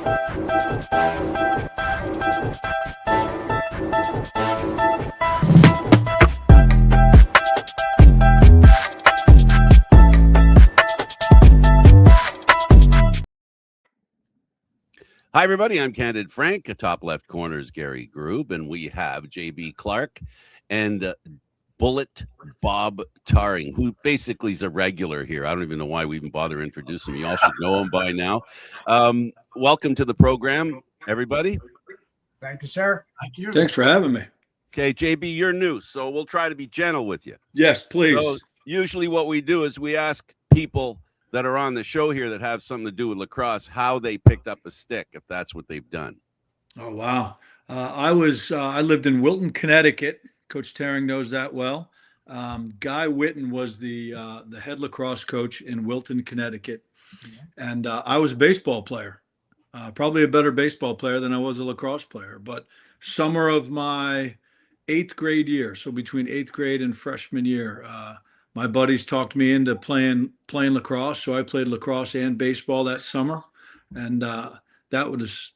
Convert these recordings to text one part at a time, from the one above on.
Hi, everybody. I'm Candid Frank. Top left corner is Gary Groob, and we have JB Clarke and Bullet Bob Tarring, who basically is a regular here. I don't even know why we even bother introducing him. You all should know him by now. Welcome to the program, everybody. Thank you, sir. Thank you. Thanks for having me. Okay, JB, you're new, so we'll try to be gentle with you. Yes, please. So usually what we do is we ask people that are on the show here that have something to do with lacrosse, how they picked up a stick, if that's what they've done. Oh, wow. I lived in Wilton, Connecticut. Coach Tarring knows that well. Guy Witten was the head lacrosse coach in Wilton, Connecticut. And I was a baseball player, probably a better baseball player than I was a lacrosse player. But summer of my 8th grade year, so between 8th grade and freshman year, my buddies talked me into playing lacrosse, so I played lacrosse and baseball that summer, and that was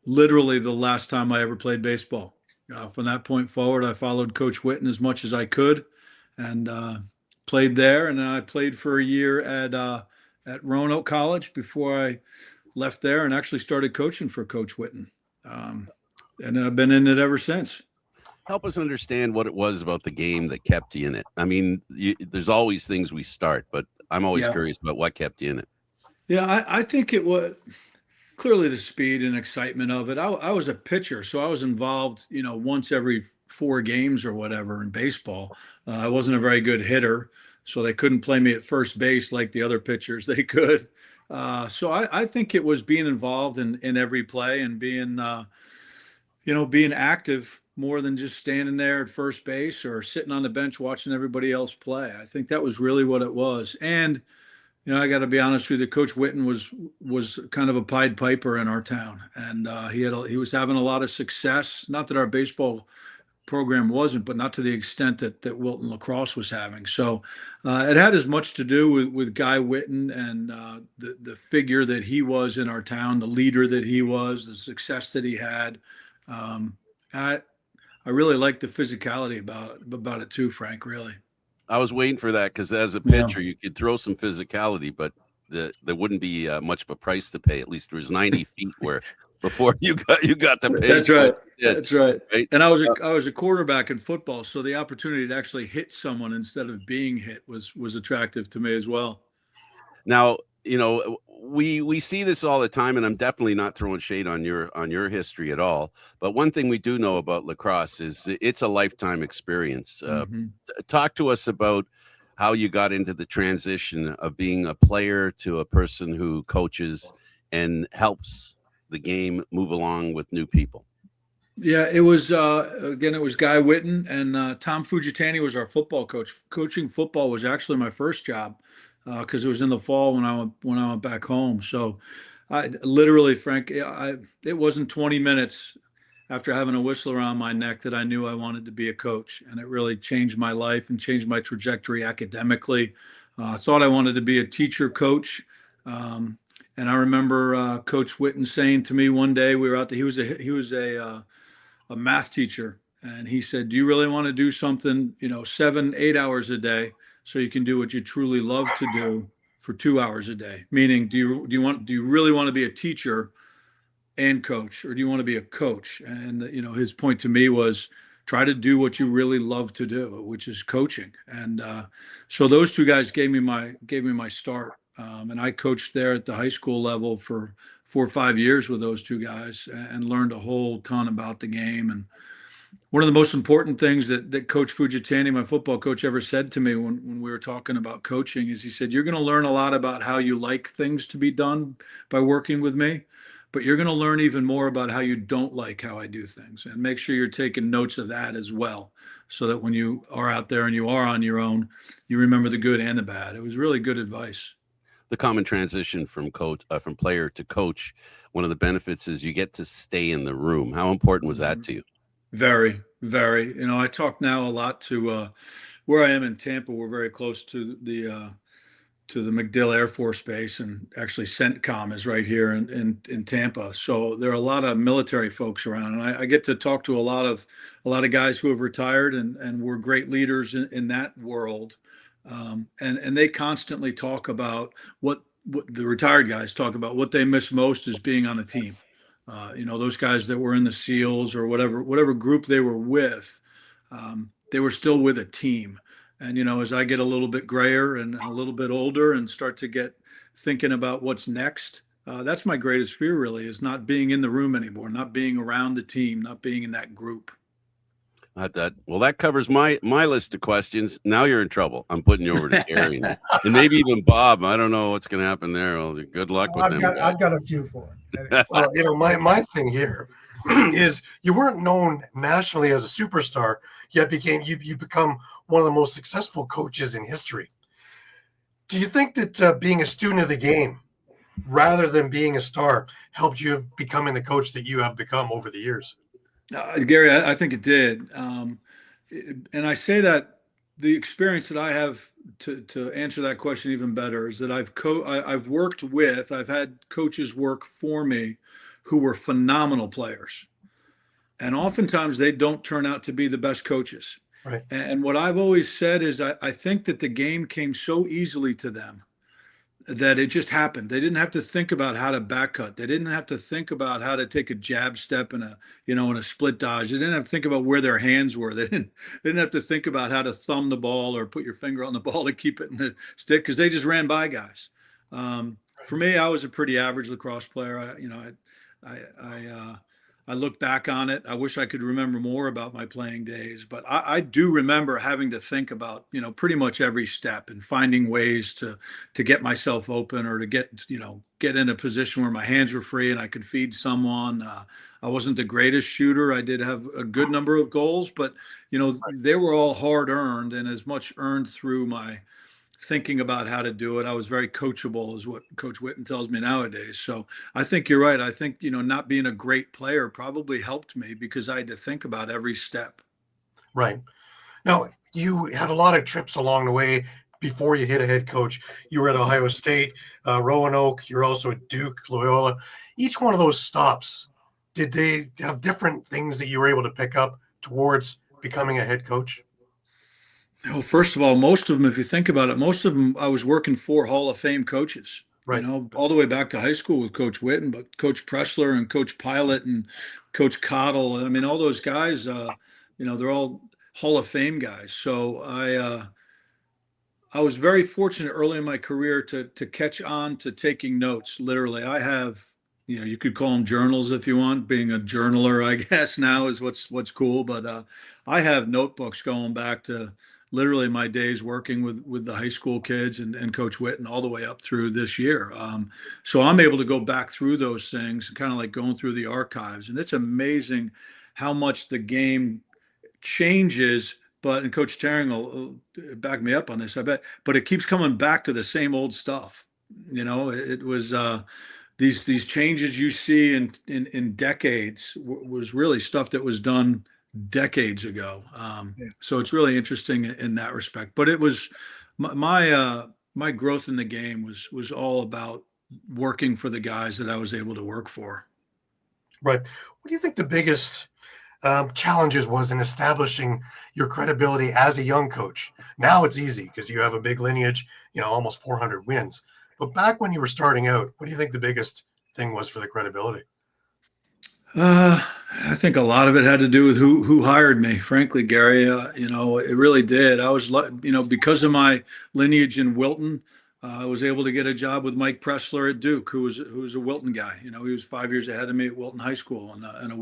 literally the last time I ever played baseball. From that point forward, I followed Coach Witten as much as I could, and played there. And then I played for a year at Roanoke College before I left there and actually started coaching for Coach Witten, and I've been in it ever since. Help us understand what it was about the game that kept you in it. I mean, there's always things we start, but I'm always curious about what kept you in it. Yeah, I think it was clearly the speed and excitement of it. I was a pitcher, so I was involved, once every 4 games or whatever in baseball. I wasn't a very good hitter, so they couldn't play me at first base like the other pitchers they could. So I think it was being involved in every play and being active more than just standing there at first base or sitting on the bench watching everybody else play. I think that was really what it was. And, I got to be honest with you, Coach Witten was kind of a Pied Piper in our town. And he was having a lot of success. Not that our baseball program wasn't, but not to the extent that Wilton Lacrosse was having. So it had as much to do with Guy Witten and the figure that he was in our town, the leader that he was, the success that he had. I really like the physicality about it too, Frank, really. I was waiting for that because as a pitcher, you could throw some physicality, but there wouldn't be much of a price to pay. At least there was 90 feet where before you got to pay. That's right. That's right. Right? And I was a quarterback in football, so the opportunity to actually hit someone instead of being hit was attractive to me as well. Now, we see this all the time, and I'm definitely not throwing shade on your history at all. But one thing we do know about lacrosse is it's a lifetime experience. Talk to us about how you got into the transition of being a player to a person who coaches and helps the game move along with new people. Yeah, it was it was Guy Witten and Tom Fujitani was our football coach. Coaching football was actually my first job. Because it was in the fall when I went back home. So I literally, Frank, it wasn't 20 minutes after having a whistle around my neck that I knew I wanted to be a coach. And it really changed my life and changed my trajectory academically. I thought I wanted to be a teacher coach. And I remember Coach Witten saying to me one day, we were out there, he was a math teacher. And he said, do you really want to do something, 7-8 hours a day? So you can do what you truly love to do for 2 hours a day. Meaning, do you really want to be a teacher and coach, or do you want to be a coach? And his point to me was try to do what you really love to do, which is coaching. And so those two guys gave me my start. And I coached there at the high school level for 4 or 5 years with those two guys and learned a whole ton about the game. And one of the most important things that Coach Fujitani, my football coach, ever said to me when we were talking about coaching is he said, you're going to learn a lot about how you like things to be done by working with me, but you're going to learn even more about how you don't like how I do things. And make sure you're taking notes of that as well, so that when you are out there and you are on your own, you remember the good and the bad. It was really good advice. The common transition from player to coach, one of the benefits is you get to stay in the room. How important was that to you? Very, very. I talk now a lot to where I am in Tampa. We're very close to the to the MacDill Air Force Base, and actually CENTCOM is right here in Tampa. So there are a lot of military folks around, and I get to talk to a lot of guys who have retired and were great leaders in that world. And they constantly talk about what the retired guys talk about what they miss most is being on a team. Those guys that were in the SEALs or whatever group they were with, they were still with a team. And as I get a little bit grayer and a little bit older and start to get thinking about what's next, that's my greatest fear. Really, is not being in the room anymore, not being around the team, not being in that group. Well, that covers my list of questions. Now you're in trouble. I'm putting you over to Gary and maybe even Bob. I don't know what's going to happen there. Well, good luck with them. I've got a few for it. Well, my thing here is you weren't known nationally as a superstar, yet you become one of the most successful coaches in history. Do you think that being a student of the game rather than being a star helped you becoming the coach that you have become over the years? Gary, I think it did. And I say that the experience that I have to answer that question even better is that I've worked with, I've had coaches work for me who were phenomenal players. And oftentimes they don't turn out to be the best coaches. Right. And what I've always said is I think that the game came so easily to them that it just happened. They didn't have to think about how to back cut. They didn't have to think about how to take a jab step in a split dodge. They didn't have to think about where their hands were. They didn't have to think about how to thumb the ball or put your finger on the ball to keep it in the stick, because they just ran by guys. For me, I was a pretty average lacrosse player. I look back on it. I wish I could remember more about my playing days, but I do remember having to think about, pretty much every step and finding ways to get myself open or to get in a position where my hands were free and I could feed someone. I wasn't the greatest shooter. I did have a good number of goals, but, they were all hard earned and as much earned through my thinking about how to do it. I was very coachable, is what Coach Witten tells me nowadays. So I think you're right. I think, not being a great player probably helped me because I had to think about every step. Right. Now, you had a lot of trips along the way before you hit a head coach. You were at Ohio State, Roanoke. You're also at Duke, Loyola. Each one of those stops, did they have different things that you were able to pick up towards becoming a head coach? Well, first of all, most of them, if you think about it, most of them I was working for Hall of Fame coaches, Right. All the way back to high school with Coach Witten, but Coach Pressler and Coach Pilot and Coach Cottle. I mean, all those guys, they're all Hall of Fame guys. So I was very fortunate early in my career to catch on to taking notes. Literally, I have, you could call them journals if you want. Being a journaler, I guess now is what's cool. But I have notebooks going back to literally my days working with the high school kids and Coach Witten all the way up through this year. So I'm able to go back through those things, kind of like going through the archives. And it's amazing how much the game changes. And Coach Taring will back me up on this, I bet. But it keeps coming back to the same old stuff. It was these changes you see in decades was really stuff that was done decades ago. So it's really interesting in that respect. But it was my growth in the game was all about working for the guys that I was able to work for. Right. What do you think the biggest challenges was in establishing your credibility as a young coach? Now it's easy because you have a big lineage, almost 400 wins. But back when you were starting out, what do you think the biggest thing was for the credibility? I think a lot of it had to do with who hired me, frankly, Gary. It really did. I was, because of my lineage in Wilton, I was able to get a job with Mike Pressler at Duke, who was a Wilton guy. He was 5 years ahead of me at Wilton High School and a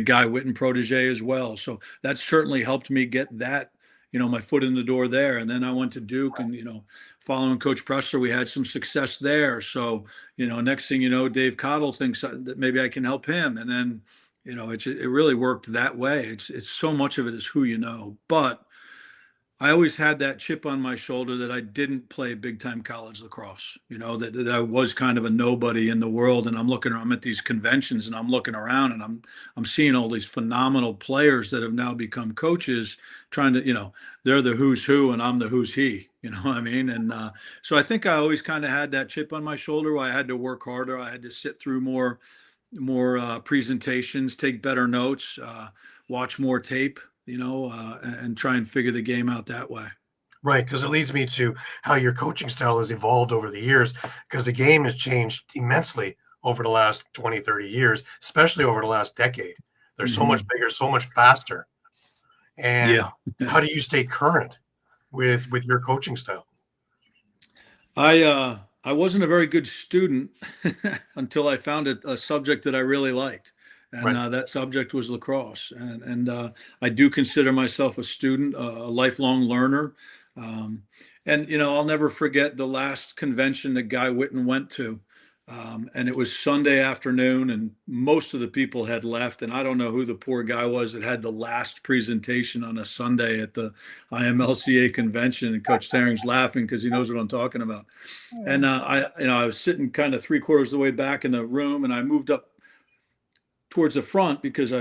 Guy Witten protege as well. So that certainly helped me get that, my foot in the door there. And then I went to Duke and, following Coach Pressler, we had some success there. So, next thing you know, Dave Cottle thinks that maybe I can help him. And then, it really worked that way. It's so much of it is who you know. But I always had that chip on my shoulder that I didn't play big time college lacrosse, that I was kind of a nobody in the world. And I'm at these conventions and I'm looking around and I'm seeing all these phenomenal players that have now become coaches trying to, they're the who's who and I'm the who's he. You know what I mean? And so I think I always kind of had that chip on my shoulder where I had to work harder. I had to sit through more presentations, take better notes, watch more tape, and try and figure the game out that way. Right, because it leads me to how your coaching style has evolved over the years, because the game has changed immensely over the last 20, 30 years, especially over the last decade. They're so much bigger, so much faster. And Yeah. how do you stay current with your coaching style? I wasn't a very good student until I found a subject that I really liked, and Right. that subject was lacrosse. And I do consider myself a student, a lifelong learner. Um, and I'll never forget the last convention that Guy Whitten went to. And it was Sunday afternoon, and most of the people had left. And I don't know who the poor guy was that had the last presentation on a Sunday at the IMLCA convention. And Coach Taring's laughing because he knows what I'm talking about. And I was sitting kind of 3/4 of the way back in the room, and I moved up towards the front because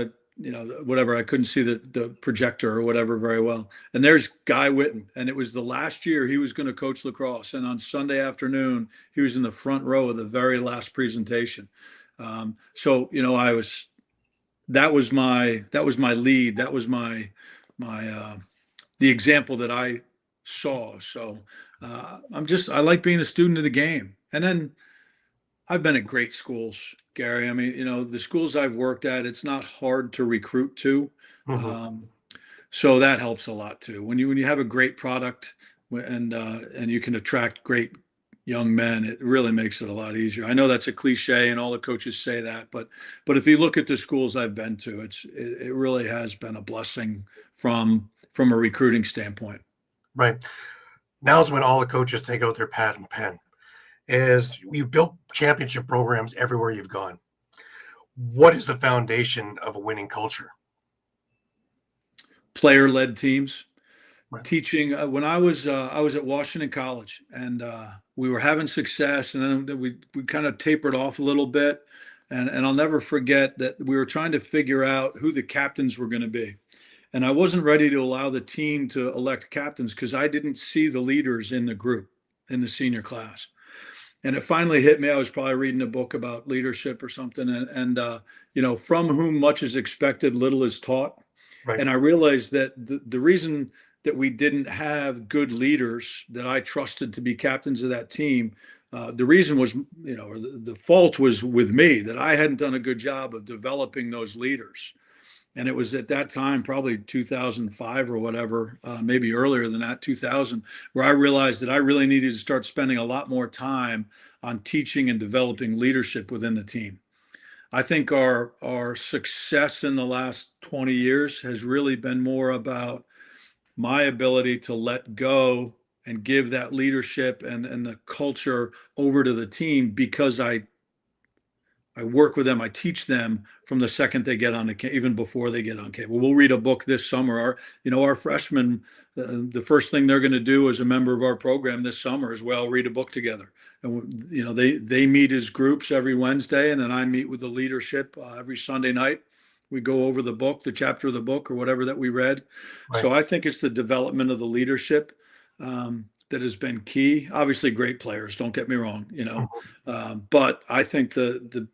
whatever, I couldn't see the projector or whatever very well. And there's Guy Whitten, and it was the last year he was going to coach lacrosse. And on Sunday afternoon, he was in the front row of the very last presentation. So that was my lead. That was my the example that I saw. So I like being a student of the game. And then I've been at great schools, Gary. I mean, the schools I've worked at, it's not hard to recruit to. So that helps a lot too. When you have a great product and you can attract great young men, it really makes it a lot easier. I know that's a cliche and all the coaches say that, but if you look at the schools I've been to, it really has been a blessing from a recruiting standpoint. Right. Now's when all the coaches take out their pad and pen. Is you've built championship programs everywhere you've gone. What is the foundation of a winning culture? Player-led teams. Right. Teaching when I was at Washington College, and we were having success, and then we kind of tapered off a little bit, and I'll never forget that we were trying to figure out who the captains were going to be, and I wasn't ready to allow the team to elect captains because I didn't see the leaders in the group in the senior class. And it finally hit me. I was probably reading a book about leadership or something, and from whom much is expected, little is taught. Right. And I realized that the reason that we didn't have good leaders that I trusted to be captains of that team, the reason was, or the fault was with me, that I hadn't done a good job of developing those leaders. And it was at that time, probably 2005 or whatever, maybe earlier than that, 2000, where I realized that I really needed to start spending a lot more time on teaching and developing leadership within the team. I think our success in the last 20 years has really been more about my ability to let go and give that leadership and the culture over to the team because I work with them. I teach them from the second they get on even before they get on cable. We'll read a book this summer. Our freshmen, the first thing they're going to do as a member of our program this summer is read a book together. And they meet as groups every Wednesday, and then I meet with the leadership every Sunday night. We go over the book, the chapter of the book, or whatever that we read. Right. So I think it's the development of the leadership that has been key. Obviously, great players. Don't get me wrong. But I think the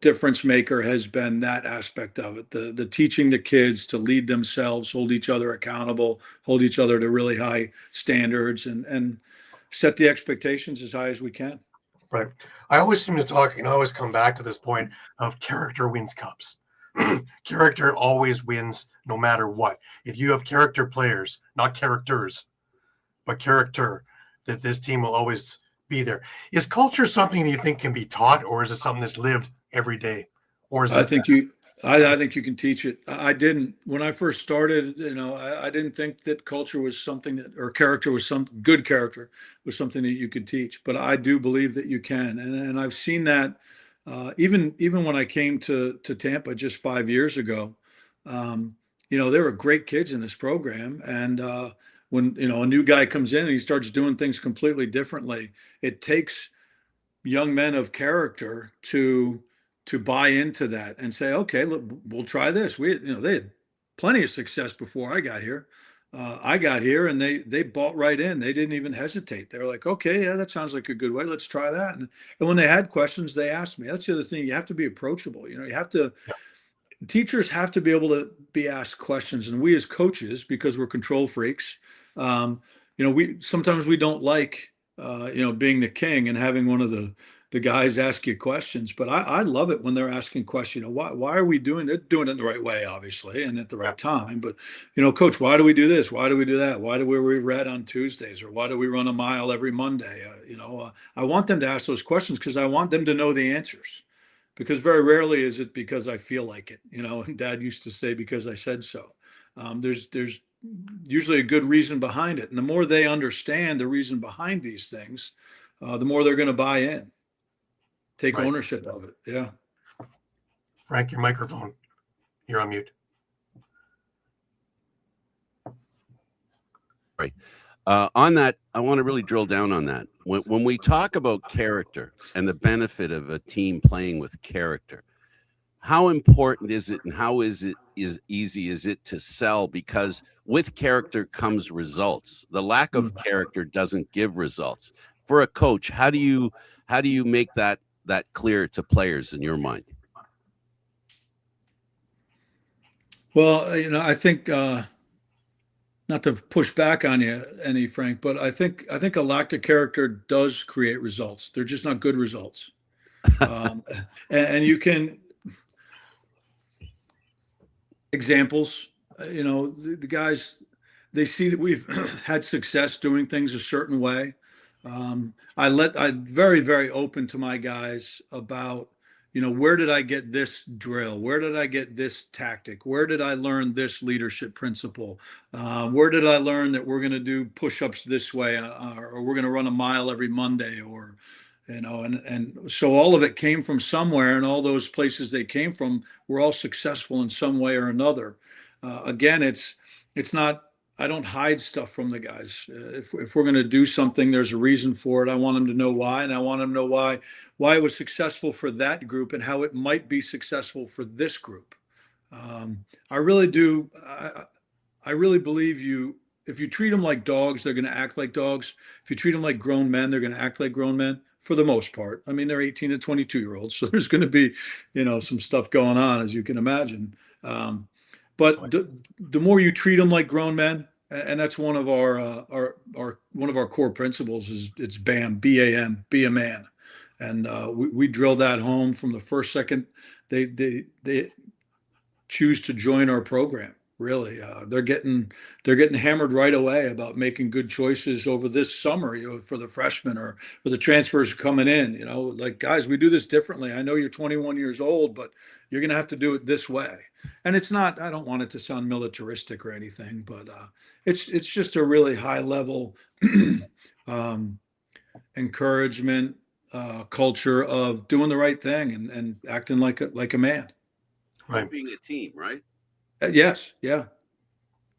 difference maker has been that aspect of it, the teaching the kids to lead themselves, hold each other accountable, hold each other to really high standards, and set the expectations as high as we can. Right. I always seem to talk, and I always come back to this point of character wins cups. Character always wins no matter what. If you have character players, not characters, but character, that this team will always be there. Is culture something that you think can be taught, or is it something that's lived every day? Or is I think you can teach it. I didn't when I first started. I didn't think that culture was something or character was good character was something that you could teach. But I do believe that you can, and I've seen that even when I came to Tampa just 5 years ago. There were great kids in this program, and when a new guy comes in and he starts doing things completely differently, it takes young men of character to buy into that and say, okay, look, we'll try this. They had plenty of success before I got here. I got here and they bought right in. They didn't even hesitate. They were like, okay, yeah, that sounds like a good way. Let's try that. And when they had questions, they asked me. That's the other thing. You have to be approachable. You have to, teachers have to be able to be asked questions. And we as coaches, because we're control freaks, sometimes we don't like, being the king and having one of the guys ask you questions. But I love it when they're asking questions. Why are we doing? They're doing it the right way, obviously, and at the right time. But coach, why do we do this? Why do we do that? Why do we read on Tuesdays, or why do we run a mile every Monday? I want them to ask those questions because I want them to know the answers. Because very rarely is it because I feel like it. And Dad used to say because I said so. There's usually a good reason behind it, and the more they understand the reason behind these things, the more they're going to buy in. Take ownership of it. Yeah. Frank, your microphone. You're on mute. Right. On that, I want to really drill down on that. When we talk about character and the benefit of a team playing with character, how important is it, and how easy is it to sell? Because with character comes results. The lack of character doesn't give results. For a coach, how do you make that clear to players in your mind? Well, I think not to push back on you any, Frank, but I think a lack of character does create results. They're just not good results. And you can examples, the guys, they see that we've had success doing things a certain way. I'm very, very open to my guys about, where did I get this drill? Where did I get this tactic? Where did I learn this leadership principle? Where did I learn that we're going to do push-ups this way, or we're going to run a mile every Monday, or, and so all of it came from somewhere, and all those places they came from were all successful in some way or another. Again, it's not, I don't hide stuff from the guys. If we're going to do something, there's a reason for it. I want them to know why, and I want them to know why it was successful for that group and how it might be successful for this group. I really do. I really believe if you treat them like dogs, they're going to act like dogs. If you treat them like grown men, they're going to act like grown men for the most part. I mean, they're 18 to 22-year-olds, so there's going to be, some stuff going on, as you can imagine. But the more you treat them like grown men, and that's one of our core principles is it's BAM, BAM, be a man, and we drill that home from the first second they choose to join our program. Really, they're getting hammered right away about making good choices over this summer, for the freshmen or for the transfers coming in. Like, guys, we do this differently. I know you're 21 years old, but you're going to have to do it this way. And it's not, I don't want it to sound militaristic or anything, but it's just a really high level encouragement, culture of doing the right thing and acting like a man. Right. Being a team, right? Yes. Yeah.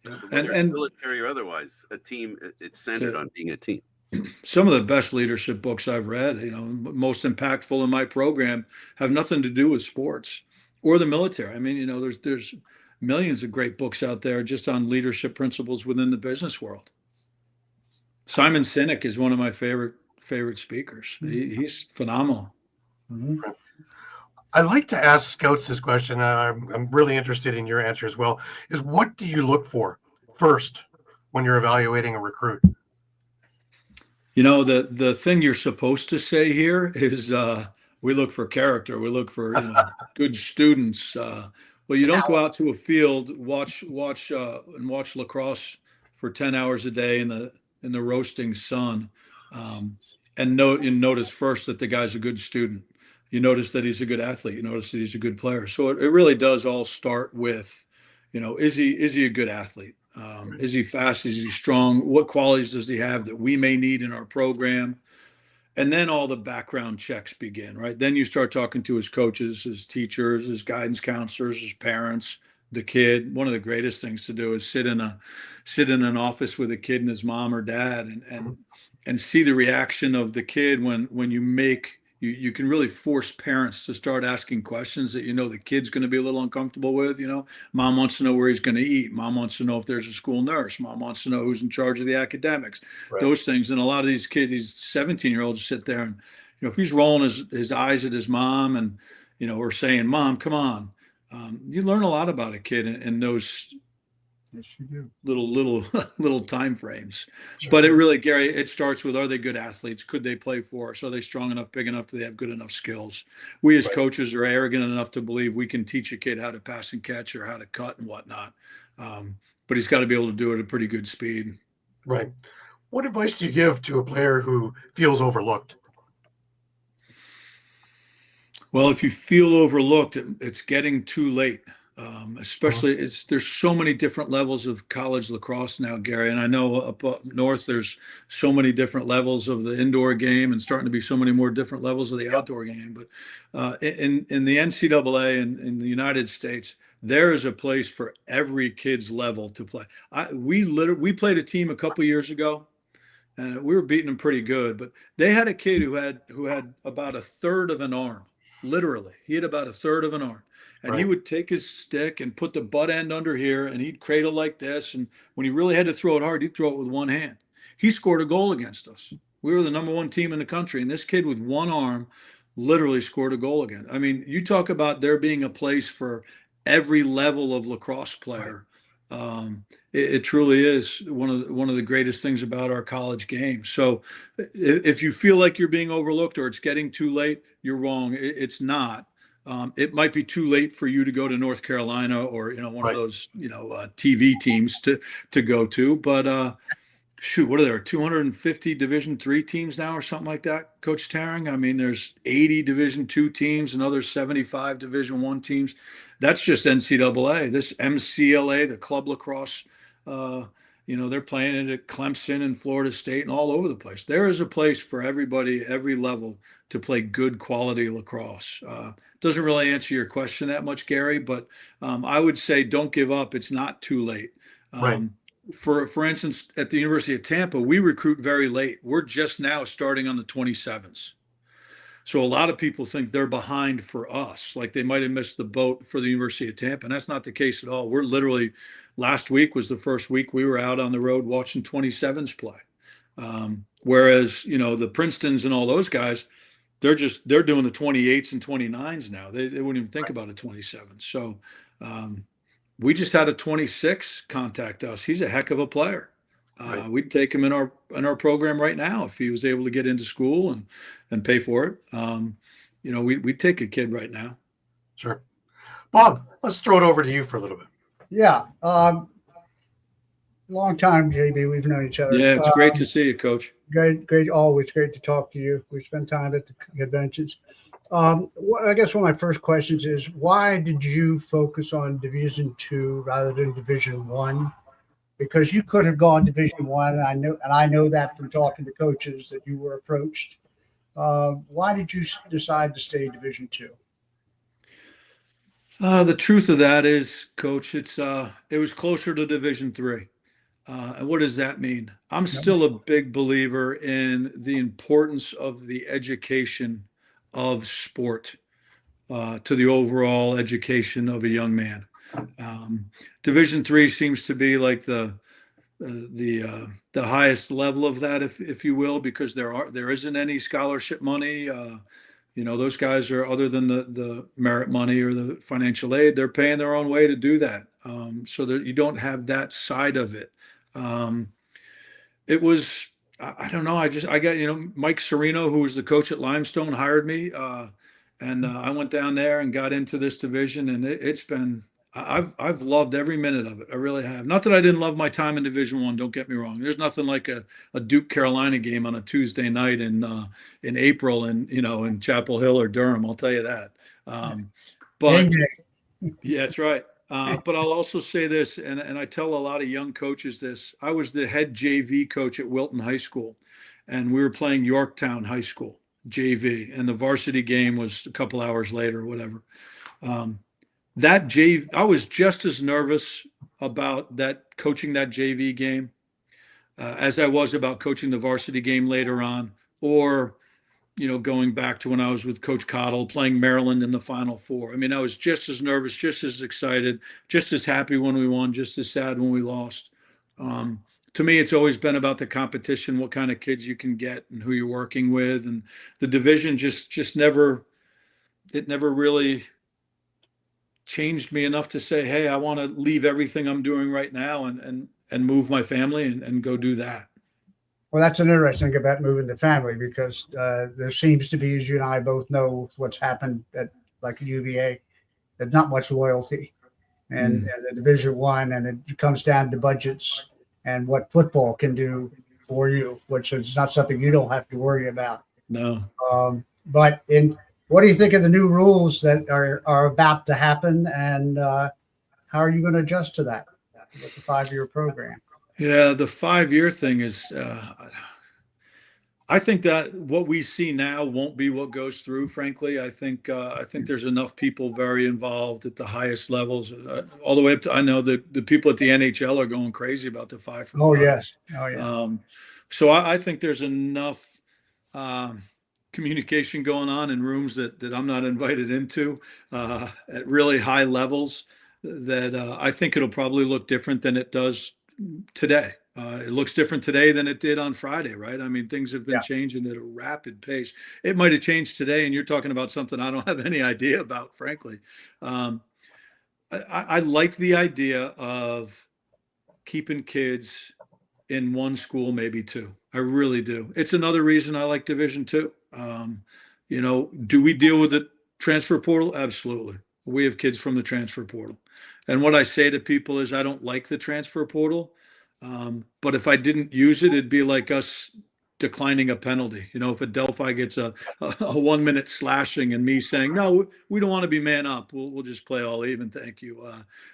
Whether it's military or otherwise, a team, it's centered on being a team. Some of the best leadership books I've read, most impactful in my program, have nothing to do with sports or the military. I mean, there's millions of great books out there just on leadership principles within the business world. Simon Sinek is one of my favorite speakers. He's phenomenal. Mm-hmm. I like to ask scouts this question. I'm really interested in your answer as well. Is what do you look for first when you're evaluating a recruit? The thing you're supposed to say here is we look for character. We look for good students. Well, you don't go out to a field, watch lacrosse for 10 hours a day in the roasting sun, and notice first that the guy's a good student. You notice that he's a good athlete. You notice that he's a good player. So it really does all start with, is he a good athlete? Is he fast? Is he strong? What qualities does he have that we may need in our program? And then all the background checks begin, right? Then you start talking to his coaches, his teachers, his guidance counselors, his parents, the kid. One of the greatest things to do is sit in an office with a kid and his mom or dad and see the reaction of the kid when you make you can really force parents to start asking questions that the kid's going to be a little uncomfortable with. Mom wants to know where he's going to eat. Mom wants to know if there's a school nurse. Mom wants to know who's in charge of the academics, Right. those things. And a lot of these kids, these 17-year-olds, sit there and if he's rolling his eyes at his mom and or saying, "Mom, come on," you learn a lot about a kid in those Yes, you do. little time frames. Sure. But it really, Gary, it starts with, are they good athletes? Could they play for us? Are they strong enough, big enough? Do they have good enough skills? We as Right. coaches are arrogant enough to believe we can teach a kid how to pass and catch or how to cut and whatnot. But he's got to be able to do it at a pretty good speed. Right. What advice do you give to a player who feels overlooked? Well, if you feel overlooked, it's getting too late. Especially there's so many different levels of college lacrosse now, Gary. And I know up north, there's so many different levels of the indoor game and starting to be so many more different levels of the outdoor game. But in the NCAA and in the United States, there is a place for every kid's level to play. We played a team a couple years ago, and we were beating them pretty good. But they had a kid who had about a third of an arm. Literally, he had about a third of an arm. And he Right. would take his stick and put the butt end under here, and he'd cradle like this. And when he really had to throw it hard, he'd throw it with one hand. He scored a goal against us. We were the number one team in the country, and this kid with one arm literally scored a goal again. I mean, you talk about there being a place for every level of lacrosse player. It truly is one of the greatest things about our college game. So, if you feel like you're being overlooked or it's getting too late, you're wrong. It's not. It might be too late for you to go to North Carolina or one Right. of those TV teams to go to. But shoot, what are there? 250 Division III teams now, or something like that, Coach Taring? I mean, there's 80 Division II teams, another 75 Division I teams. That's just NCAA. This MCLA, the club lacrosse. They're playing it at Clemson and Florida State and all over the place. There is a place for everybody, every level, to play good quality lacrosse. Doesn't really answer your question that much, Gary, but I would say don't give up. It's not too late. Right. For instance, at the University of Tampa, we recruit very late. We're just now starting on the 27s. So a lot of people think they're behind for us, like they might have missed the boat for the University of Tampa. And that's not the case at all. We're literally, last week was the first week we were out on the road watching 27s play. Whereas, the Princetons and all those guys, they're doing the 28s and 29s now. They wouldn't even think about a 27. So we just had a 26 contact us. He's a heck of a player. Right. We'd take him in our program right now if he was able to get into school and pay for it. We'd take a kid right now. Sure. Bob, let's throw it over to you for a little bit. Yeah. Long time, JB. We've known each other. Yeah, it's great to see you, Coach. Great. Always great to talk to you. We spend time at the conventions. I guess one of my first questions is, why did you focus on Division II rather than Division I? Because you could have gone Division I, and I know that from talking to coaches that you were approached. Why did you decide to stay Division II? The truth of that is, Coach, it was closer to Division III. And what does that mean? I'm still a big believer in the importance of the education of sport to the overall education of a young man. Division III seems to be like the highest level of that, if you will, because there isn't any scholarship money. Those guys are, other than the merit money or the financial aid, they're paying their own way to do that. So that you don't have that side of it. It was, I don't know. I got, Mike Serino, who was the coach at Limestone, hired me. And I went down there and got into this division, and it's been, I've loved every minute of it. I really have. Not that I didn't love my time in Division I. Don't get me wrong. There's nothing like a Duke Carolina game on a Tuesday night in April in Chapel Hill or Durham. I'll tell you that. But yeah, that's right. But I'll also say this, and I tell a lot of young coaches this. I was the head JV coach at Wilton High School, and we were playing Yorktown High School JV, and the varsity game was a couple hours later or whatever. That JV, I was just as nervous about coaching that JV game as I was about coaching the varsity game later on, or going back to when I was with Coach Cottle, playing Maryland in the Final Four. I mean, I was just as nervous, just as excited, just as happy when we won, just as sad when we lost. To me, it's always been about the competition, what kind of kids you can get and who you're working with. And the division just never really changed me enough to say, hey, I want to leave everything I'm doing right now and move my family and go do that. Well, that's an interesting thing about moving the family, because there seems to be, as you and I both know, what's happened at like UVA, there's not much loyalty, and the Division One, and it comes down to budgets and what football can do for you, which is not something you don't have to worry about. No. But what do you think of the new rules that are about to happen, and how are you going to adjust to that with the 5-year program? Yeah, the 5-year thing is, I think that what we see now won't be what goes through. Frankly, I think there's enough people very involved at the highest levels, all the way up to, I know that the people at the NHL are going crazy about the 5 for 5. Oh yes, oh yeah. So I think there's enough communication going on in rooms that I'm not invited into at really high levels that I think it'll probably look different than it does today. It looks different today than it did on Friday, right? I mean, things have been changing at a rapid pace. It might have changed today, and you're talking about something I don't have any idea about, frankly. I like the idea of keeping kids in one school, maybe two. I really do. It's another reason I like Division II. Do we deal with the transfer portal? Absolutely. We have kids from the transfer portal. And what I say to people is I don't like the transfer portal. But if I didn't use it, it'd be like us declining a penalty. If Adelphi gets a 1-minute slashing and me saying, no, we don't want to be man up. We'll just play all even. Thank you.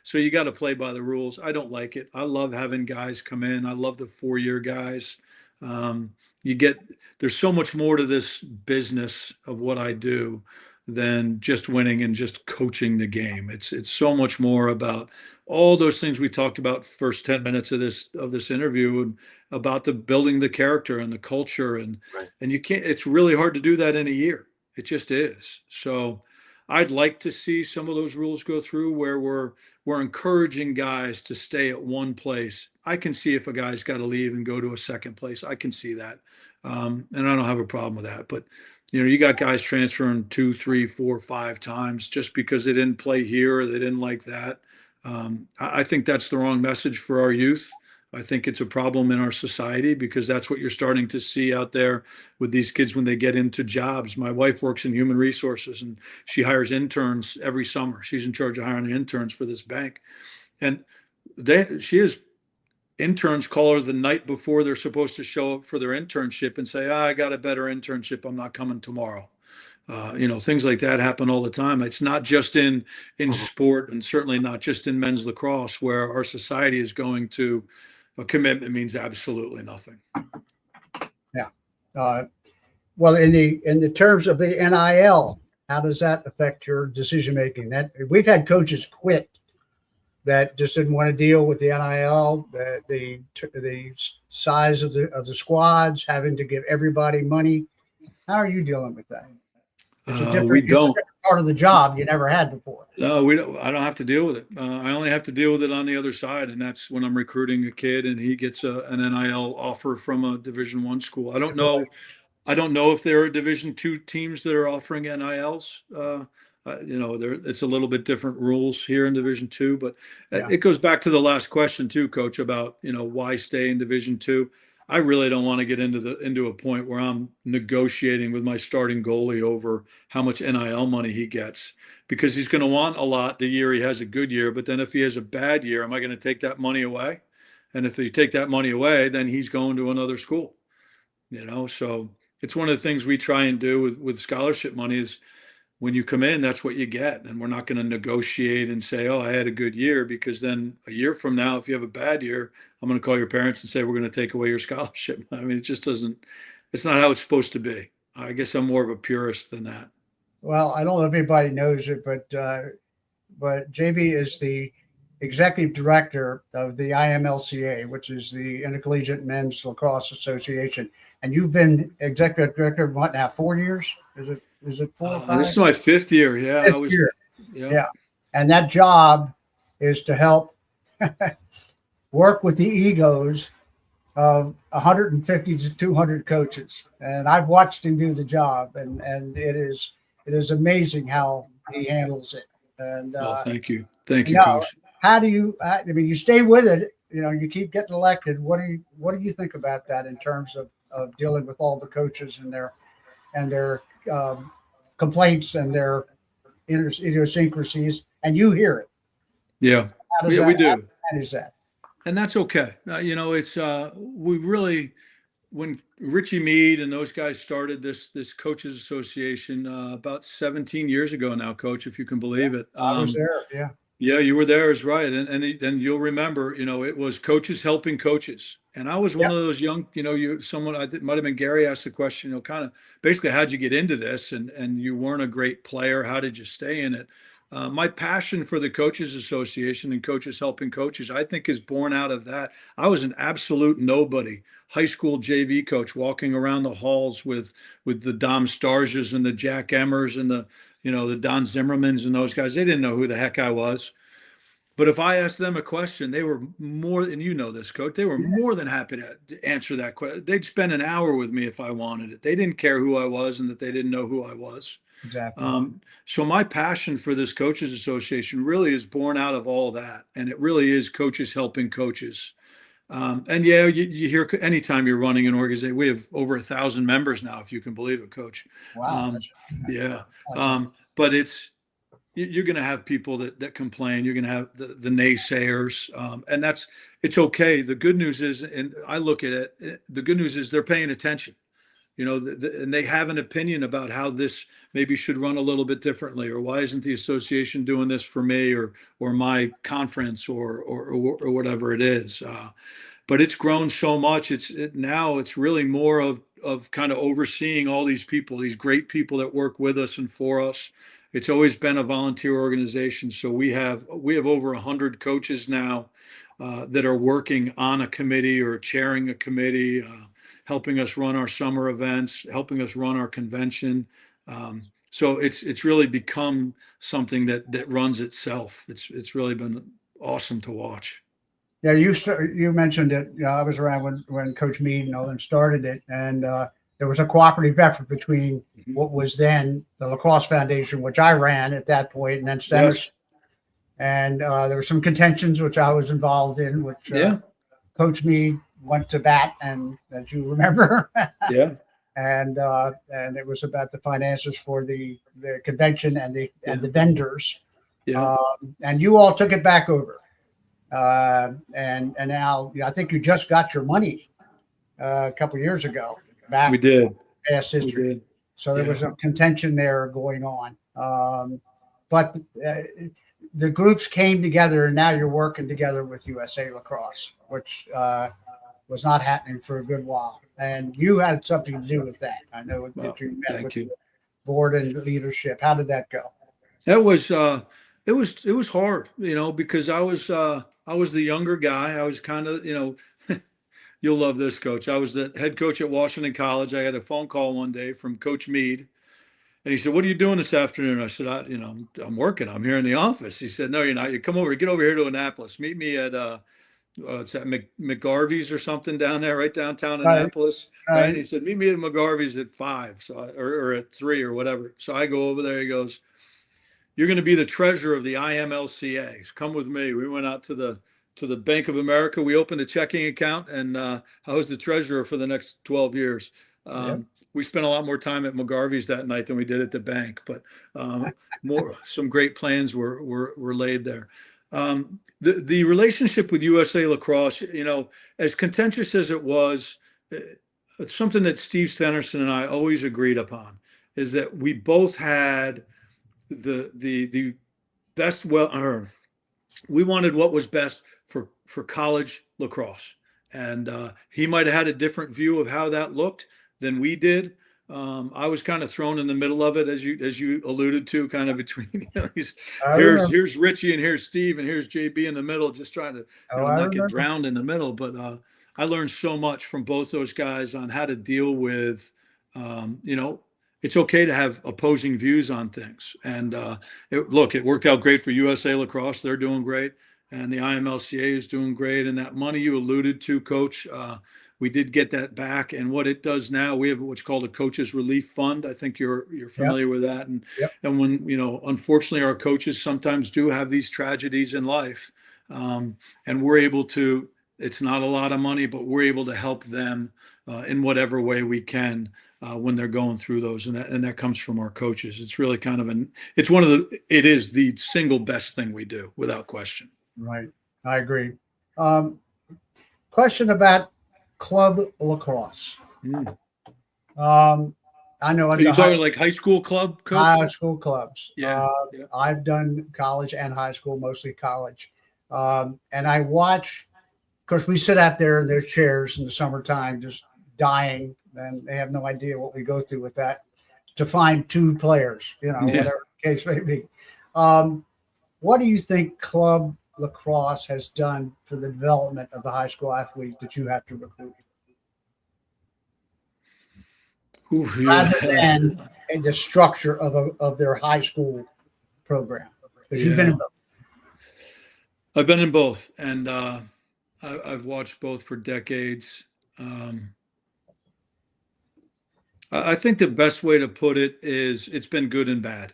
So you got to play by the rules. I don't like it. I love having guys come in. I love the 4-year guys. There's so much more to this business of what I do than just winning and just coaching the game. It's so much more about all those things we talked about first 10 minutes of this interview, and about the building the character and the culture, and you can't, it's really hard to do that in a year. It just is. So I'd like to see some of those rules go through where we're encouraging guys to stay at one place. I can see if a guy's got to leave and go to a second place. I can see that. And I don't have a problem with that. But you got guys transferring 2, 3, 4, 5 times just because they didn't play here or they didn't like that. I think that's the wrong message for our youth. I think it's a problem in our society, because that's what you're starting to see out there with these kids when they get into jobs. My wife works in human resources, and she hires interns every summer. She's in charge of hiring interns for this bank. And she has interns call her the night before they're supposed to show up for their internship and say, I got a better internship, I'm not coming tomorrow. Things like that happen all the time. It's not just in sport, and certainly not just in men's lacrosse, where our society is going to a commitment means absolutely nothing. Yeah. Well, in the terms of the NIL, how does that affect your decision making? That we've had coaches quit that just didn't want to deal with the NIL, the size of the squads, having to give everybody money. How are you dealing with that? It's a different part of the job you never had before. No, we don't. I don't have to deal with it. I only have to deal with it on the other side, and that's when I'm recruiting a kid and he gets an NIL offer from a Division I school. I don't know if there are Division II teams that are offering NILs. It's a little bit different rules here in Division II, but it goes back to the last question too, Coach, about why stay in Division II. I really don't want to get into a point where I'm negotiating with my starting goalie over how much NIL money he gets, because he's going to want a lot the year he has a good year. But then if he has a bad year, am I going to take that money away? And if you take that money away, then he's going to another school. So it's one of the things we try and do with scholarship money is, when you come in, that's what you get. And we're not going to negotiate and say, I had a good year, because then a year from now, if you have a bad year, I'm going to call your parents and say, we're going to take away your scholarship. I mean, it just doesn't, it's not how it's supposed to be. I guess I'm more of a purist than that. Well, I don't know if anybody knows it, but JB is the executive director of the IMLCA, which is the Intercollegiate Men's Lacrosse Association, and you've been executive director what now? 4 years? Is it 4 or 5? This is my 5th year. Yeah, I Fifth was. year. Yeah. Yeah, and that job is to help work with the egos of 150 to 200 coaches, and I've watched him do the job, and it is amazing how he handles it. And Thank you, Coach. how do you? I mean, you stay with it. You know, you keep getting elected. What do you think about that in terms of dealing with all the coaches and their complaints and their idiosyncrasies, and you hear it? Yeah, we do. How is that? And that's okay. It's we really, when Richie Mead and those guys started this coaches association about 17 years ago now, Coach, if you can believe it. I was there. Yeah. Yeah, you were there, is right. And you'll remember, it was coaches helping coaches. And I was one of those young, I think might have been Gary asked the question, kind of basically, how'd you get into this? And you weren't a great player. How did you stay in it? My passion for the Coaches Association and coaches helping coaches, I think, is born out of that. I was an absolute nobody, high school JV coach, walking around the halls with the Dom Starges and the Jack Emmers and the Don Zimmermans and those guys. They didn't know who the heck I was. But if I asked them a question, they were more, and you know this, Coach, they were more than happy to answer that question. They'd spend an hour with me if I wanted it. They didn't care who I was and that they didn't know who I was. Exactly. So my passion for this Coaches Association really is born out of all that. And it really is coaches helping coaches. And yeah, you hear anytime you're running an organization, we have over 1,000 members now, if you can believe it, Coach. Wow. Yeah. But you're going to have people that complain. You're going to have the naysayers. And it's okay. The good news is, and I look at it, the good news is they're paying attention. And they have an opinion about how this maybe should run a little bit differently, or why isn't the association doing this for me or my conference or whatever it is. But it's grown so much. Now it's really more of kind of overseeing all these people, these great people that work with us and for us. It's always been a volunteer organization. So we have over 100 coaches now that are working on a committee or chairing a committee, helping us run our summer events, helping us run our convention. So it's really become something that runs itself. It's really been awesome to watch. Yeah, you mentioned it. I was around when Coach Mead and all them started it, and there was a cooperative effort between what was then the Lacrosse Foundation, which I ran at that point, and then Stanisci. Yes. And there were some contentions which I was involved in, which Coach Mead went to bat, and as you remember, and it was about the finances for the convention and the vendors, and you all took it back over, and now I think you just got your money a couple of years ago back. We did. Past history, so there was some contention there going on, but the groups came together, and now you're working together with USA Lacrosse, which was not happening for a good while, and you had something to do with that. I know that you met with the board and leadership. How did that go? That was it was hard, because I was the younger guy. I was kind of, you'll love this, Coach. I was the head coach at Washington College. I had a phone call one day from Coach Mead, and he said, "What are you doing this afternoon?" I said, I'm working. I'm here in the office." He said, "No, you're not. You get over here to Annapolis. Meet me at it's at McGarvey's or something down there, right downtown Annapolis." Right. He said, "Meet me at McGarvey's at 5, or at 3 or whatever." So I go over there. He goes, "You're going to be the treasurer of the IMLCA. Come with me." We went out to the Bank of America. We opened a checking account, and I was the treasurer for the next 12 years. We spent a lot more time at McGarvey's that night than we did at the bank, but some great plans were laid there. The relationship with USA Lacrosse, as contentious as it was, it's something that Steve Stenerson and I always agreed upon, is that we both had the best. We wanted what was best for college lacrosse, and he might have had a different view of how that looked than we did, I was kind of thrown in the middle of it, as you alluded to, kind of between I remember. here's Richie and here's Steve and here's JB in the middle, just trying to Oh, I not get remember. drowned in the middle. But I learned so much from both those guys on how to deal with, it's okay to have opposing views on things. And it worked out great for USA Lacrosse. They're doing great, and the IMLCA is doing great. And that money you alluded to, Coach. We did get that back, and what it does now, we have what's called a coaches relief fund. I think you're familiar with that, and Yep. and when unfortunately, our coaches sometimes do have these tragedies in life, and we're able to. It's not a lot of money, but we're able to help them in whatever way we can when they're going through those, and that comes from our coaches. It's really kind of it is the single best thing we do, without question. Right. I agree. Question about club lacrosse. I know Are you talking like high school club, Coach? high school clubs. Yeah. I've done college and high school, mostly college. And I watch, of course, we sit out there in their chairs in the summertime, just dying, and they have no idea what we go through with that to find two players, whatever the case may be. What do you think club lacrosse has done for the development of the high school athlete that you have to recruit? Ooh, Rather than the structure of their high school program. Because you've been in both. I've been in both, and I've watched both for decades. I think the best way to put it is it's been good and bad.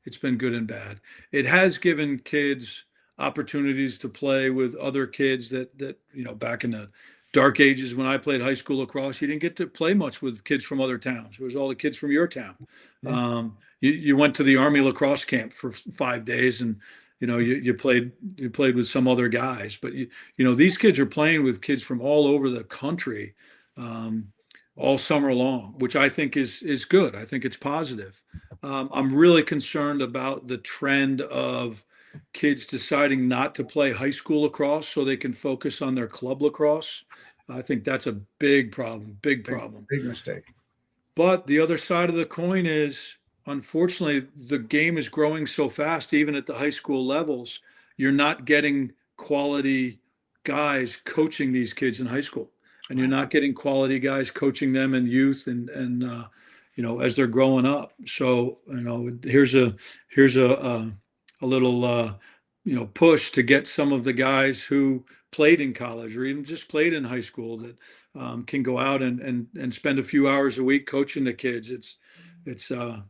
It's been good and bad. It has given kids opportunities to play with other kids that back in the dark ages when I played high school lacrosse, you didn't get to play much with kids from other towns. It was all the kids from your town. Yeah. You went to the Army lacrosse camp for 5 days, and you played with some other guys. But these kids are playing with kids from all over the country all summer long, which I think is good. I think it's positive. I'm really concerned about the trend of kids deciding not to play high school lacrosse so they can focus on their club lacrosse. I think that's a big problem, big mistake. But the other side of the coin is, unfortunately, the game is growing so fast, even at the high school levels, you're not getting quality guys coaching these kids in high school, and you're not getting quality guys coaching them in youth and as they're growing up. So, here's a little push to get some of the guys who played in college or even just played in high school that can go out and spend a few hours a week coaching the kids. It's the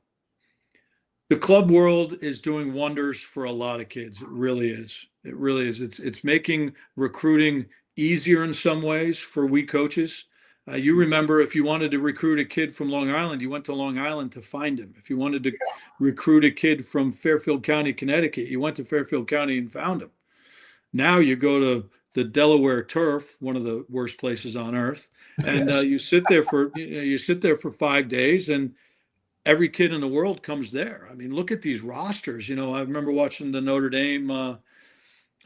club world is doing wonders for a lot of kids. It really is. It really is. It's making recruiting easier in some ways for we coaches. You remember, if you wanted to recruit a kid from Long Island, you went to Long Island to find him. If you wanted to recruit a kid from Fairfield County, Connecticut, you went to Fairfield County and found him. Now you go to the Delaware turf, one of the worst places on earth, and you sit there for 5 days, and every kid in the world comes there. I mean, look at these rosters. I remember watching the Notre Dame.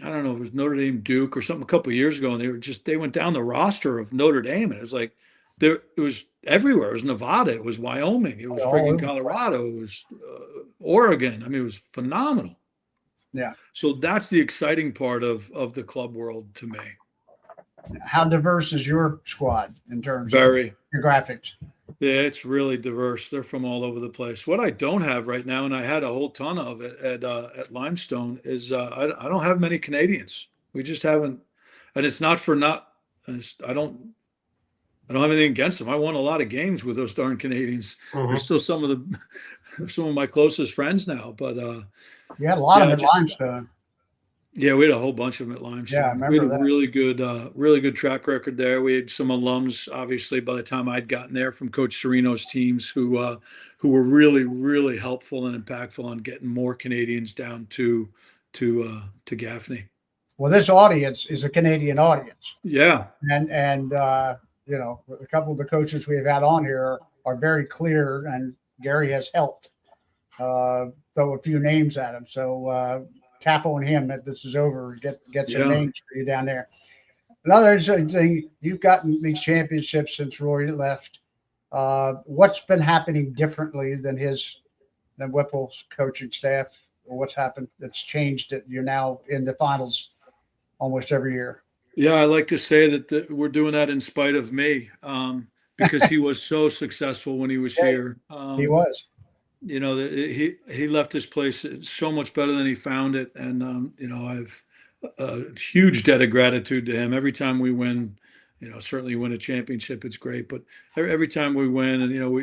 I don't know if it was Notre Dame Duke or something a couple of years ago, and they went down the roster of Notre Dame, and it was like it was everywhere. It was Nevada, it was Wyoming, it was freaking Colorado, it was Oregon. I mean, it was phenomenal. Yeah. So that's the exciting part of the club world to me. How diverse is your squad in terms of your graphics? Yeah, it's really diverse. They're from all over the place. What I don't have right now, and I had a whole ton of it at Limestone, is I don't have many Canadians. We just haven't, and it's not for not. I don't have anything against them. I won a lot of games with those darn Canadians. They're still some of my closest friends now. But you had a lot of them at Limestone. Yeah, we had a whole bunch of them at Limestone. Yeah, I remember we had a that. really good track record there. We had some alums, obviously, by the time I'd gotten there from Coach Serino's teams who were really, really helpful and impactful on getting more Canadians down to Gaffney. Well, this audience is a Canadian audience. Yeah. And a couple of the coaches we've had on here are very clear, and Gary has helped throw a few names at him. So, tap on him that this is over. Get some names for you down there. Another interesting thing, you've gotten these championships since Roy left. What's been happening differently than Whipple's coaching staff, or what's happened that's changed that you're now in the finals almost every year? Yeah, I like to say that we're doing that in spite of me, because he was so successful when he was Yeah, here. he was. You know, he left this place so much better than he found it, and you know, I've a huge debt of gratitude to him. Every time we win, you know, certainly win a championship, it's great, but every time we win, and you know,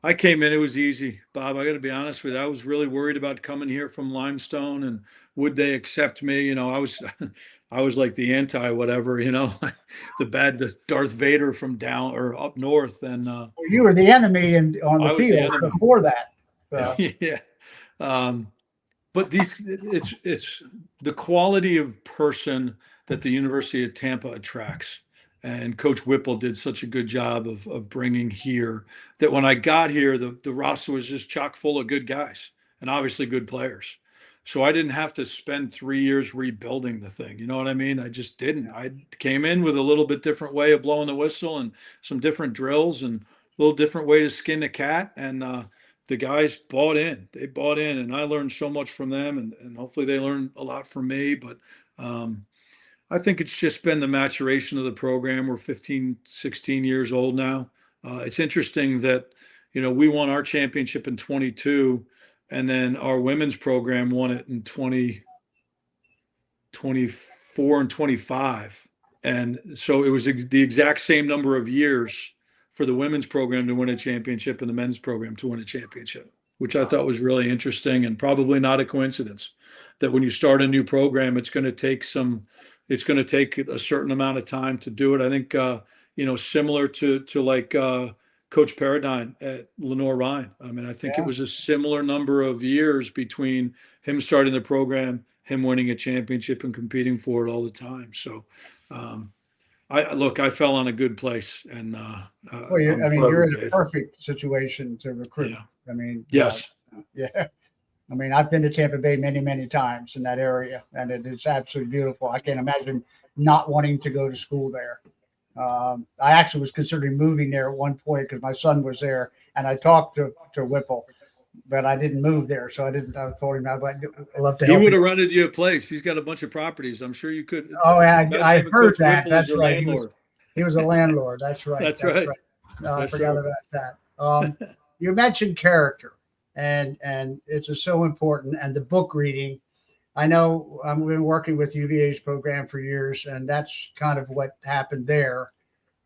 I came in, it was easy, Bob. I got to be honest with you. I was really worried about coming here from Limestone and would they accept me? You know, I was, I was like the anti whatever, you know, the Darth Vader from down or up north. And You were the enemy on the I was the field enemy. before that. So. Yeah. But it's the quality of person that the University of Tampa attracts. And Coach Whipple did such a good job of bringing here that when I got here, the roster was just chock full of good guys and obviously good players. So I didn't have to spend 3 years rebuilding the thing. You know what I mean? I just didn't. I came in with a little bit different way of blowing the whistle and some different drills and a little different way to skin the cat. And the guys bought in. They bought in, and I learned so much from them, and hopefully they learned a lot from me. But I think it's just been the maturation of the program. We're 15, 16 years old now. It's interesting that, you know, we won our championship in 22, and then our women's program won it in 2024 and 25. And so it was the exact same number of years for the women's program to win a championship and the men's program to win a championship, which I thought was really interesting and probably not a coincidence that when you start a new program, it's going to take a certain amount of time to do it. I think, you know, similar to like Coach Paradine at Lenore Rhine. I mean, I think it was a similar number of years between him starting the program, him winning a championship and competing for it all the time. So, I fell on a good place, and Well, you're in a perfect situation to recruit. Yeah. I mean, yes, yeah. I mean, I've been to Tampa Bay many, many times in that area, and it is absolutely beautiful. I can't imagine not wanting to go to school there. I actually was considering moving there at one point because my son was there, and I talked to Whipple, but I didn't move there, so I didn't. I told him I'd love to. He would have rented you a place. He's got a bunch of properties. I'm sure you could. Oh, yeah, I heard that. Whipple That's right. Landlord. He was a landlord. That's right. That's right. No, I forgot about that. You mentioned character, and it's so important. And the book reading. I know I've been working with UVA's program for years, and that's kind of what happened there.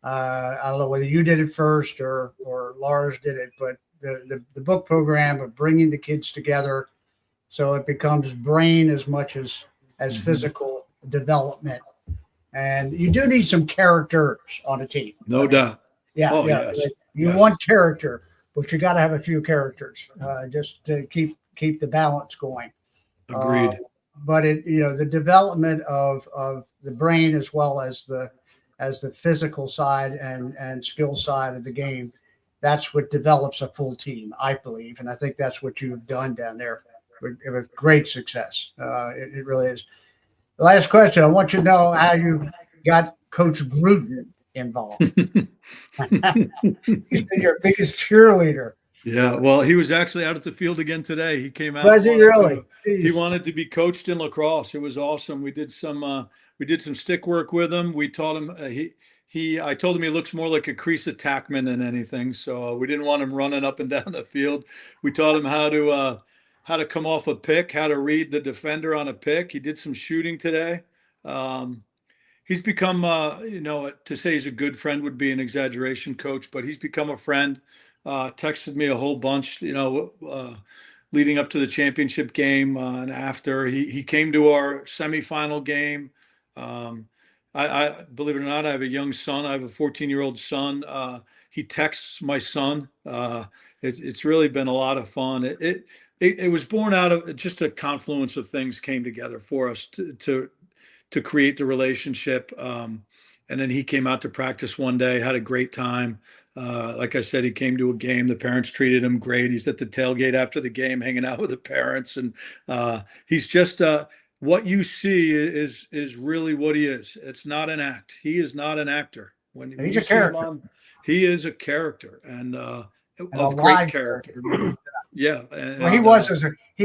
I don't know whether you did it first or Lars did it, but the book program of bringing the kids together so it becomes brain as much as physical development. And you do need some characters on a team. No doubt. Yeah. Oh, yeah. yes. You want character, but you got to have a few characters just to keep the balance going. Agreed. But the development of the brain as well as the physical side and skill side of the game, that's what develops a full team, I believe. And I think that's what you've done down there with great success. It really is. The last question, I want you to know how you got Coach Gruden involved. He's been your biggest cheerleader. Yeah, well, he was actually out at the field again today. He came out. Was he really? He wanted to be coached in lacrosse. It was awesome. We did some stick work with him. We taught him. I told him he looks more like a crease attackman than anything. So we didn't want him running up and down the field. We taught him how to come off a pick, how to read the defender on a pick. He did some shooting today. He's become, to say he's a good friend would be an exaggeration, Coach, but he's become a friend. Texted me a whole bunch, leading up to the championship game and after. He came to our semifinal game. I believe it or not, I have a young son. I have a 14-year-old son. He texts my son. It's really been a lot of fun. It was born out of just a confluence of things came together for us to create the relationship. And then he came out to practice one day, had a great time. Like I said, he came to a game. The parents treated him great. He's at the tailgate after the game, hanging out with the parents. And he's just what you see is really what he is. It's not an act. He is not an actor. When And he's you a see him character. on, he is a character and And a of great live character. Yeah. Well, he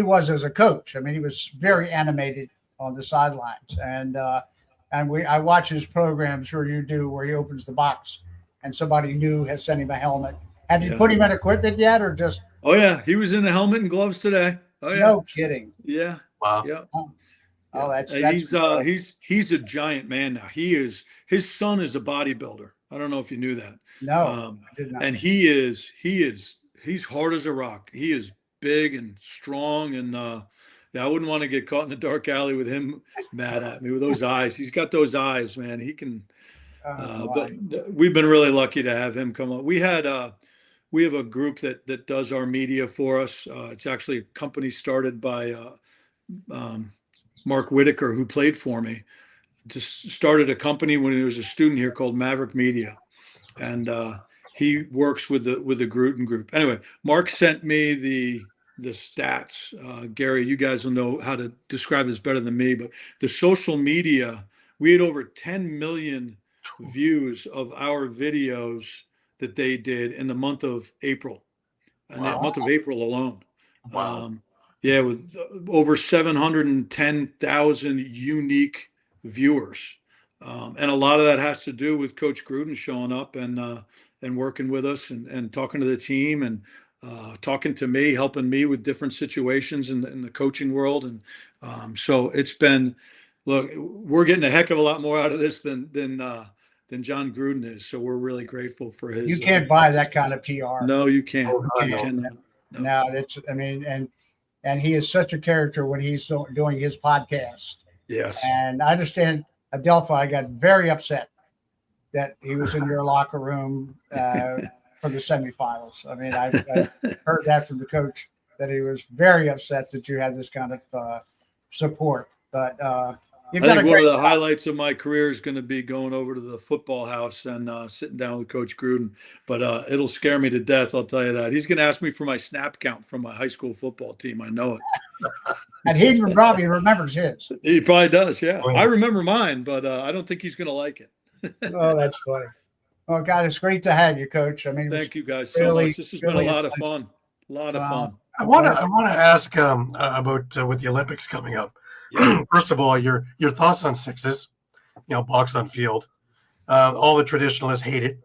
was as a coach. I mean, he was very animated on the sidelines, and I watch his program, sure you do, where he opens the box, and somebody new has sent him a helmet. Have you put him in equipment yet, or just? Oh yeah, he was in a helmet and gloves today. Oh yeah, No kidding. yeah, Wow. yeah. Oh, Yeah. that's He's a giant man now. His son is a bodybuilder. I don't know if you knew that. no, I did not. And he's hard as a rock. He is big and strong and yeah, I wouldn't want to get caught in a dark alley with him mad at me with those eyes. He's got those eyes, man. He can but we've been really lucky to have him come up. We have a group that does our media for us. It's actually a company started by Mark Whitaker, who played for me, just started a company when he was a student here called Maverick Media, and he works with the Groob group. Anyway, Mark sent me the stats. Gary, you guys will know how to describe this better than me, but the social media, we had over 10 million views of our videos that they did in the month of April, and that month of April alone. Wow. Yeah, with over 710,000 unique viewers. And a lot of that has to do with Coach Gruden showing up and working with us and talking to the team and talking to me, helping me with different situations in the coaching world. And so it's been, look, we're getting a heck of a lot more out of this than John Gruden is. So we're really grateful for his. You can't buy that kind of PR. No, you can't. You cannot. No, I mean, and he is such a character when he's doing his podcast. Yes. And I understand Adelphi got very upset that he was in your locker room for the semifinals. I mean, I heard that from the coach, that he was very upset that you had this kind of support. But I think one of the highlights of my career is going to be going over to the football house and sitting down with Coach Gruden. But it'll scare me to death, I'll tell you that. He's going to ask me for my snap count from my high school football team. I know it. And he probably remembers his. He probably does, yeah. I remember mine, but I don't think he's going to like it. Oh, that's funny. Oh, God, it's great to have you, Coach. I mean, thank you guys so much. This has been a lot of fun. A lot of fun. I want to ask about with the Olympics coming up. Yeah. First of all, your thoughts on sixes, box on field. All the traditionalists hate it,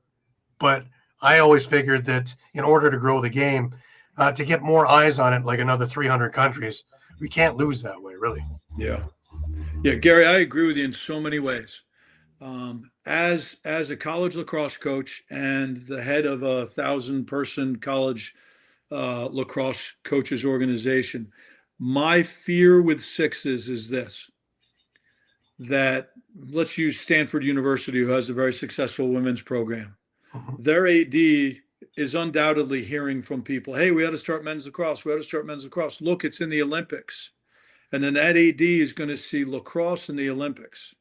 but I always figured that in order to grow the game, to get more eyes on it, like another 300 countries, we can't lose that way, really. Yeah, Gary, I agree with you in so many ways. As a college lacrosse coach and the head of a 1,000-person college lacrosse coaches organization, my fear with sixes is this: that let's use Stanford University, who has a very successful women's program. Their AD is undoubtedly hearing from people, hey, we ought to start men's lacrosse. We ought to start men's lacrosse. Look, it's in the Olympics. And then that AD is going to see lacrosse in the Olympics.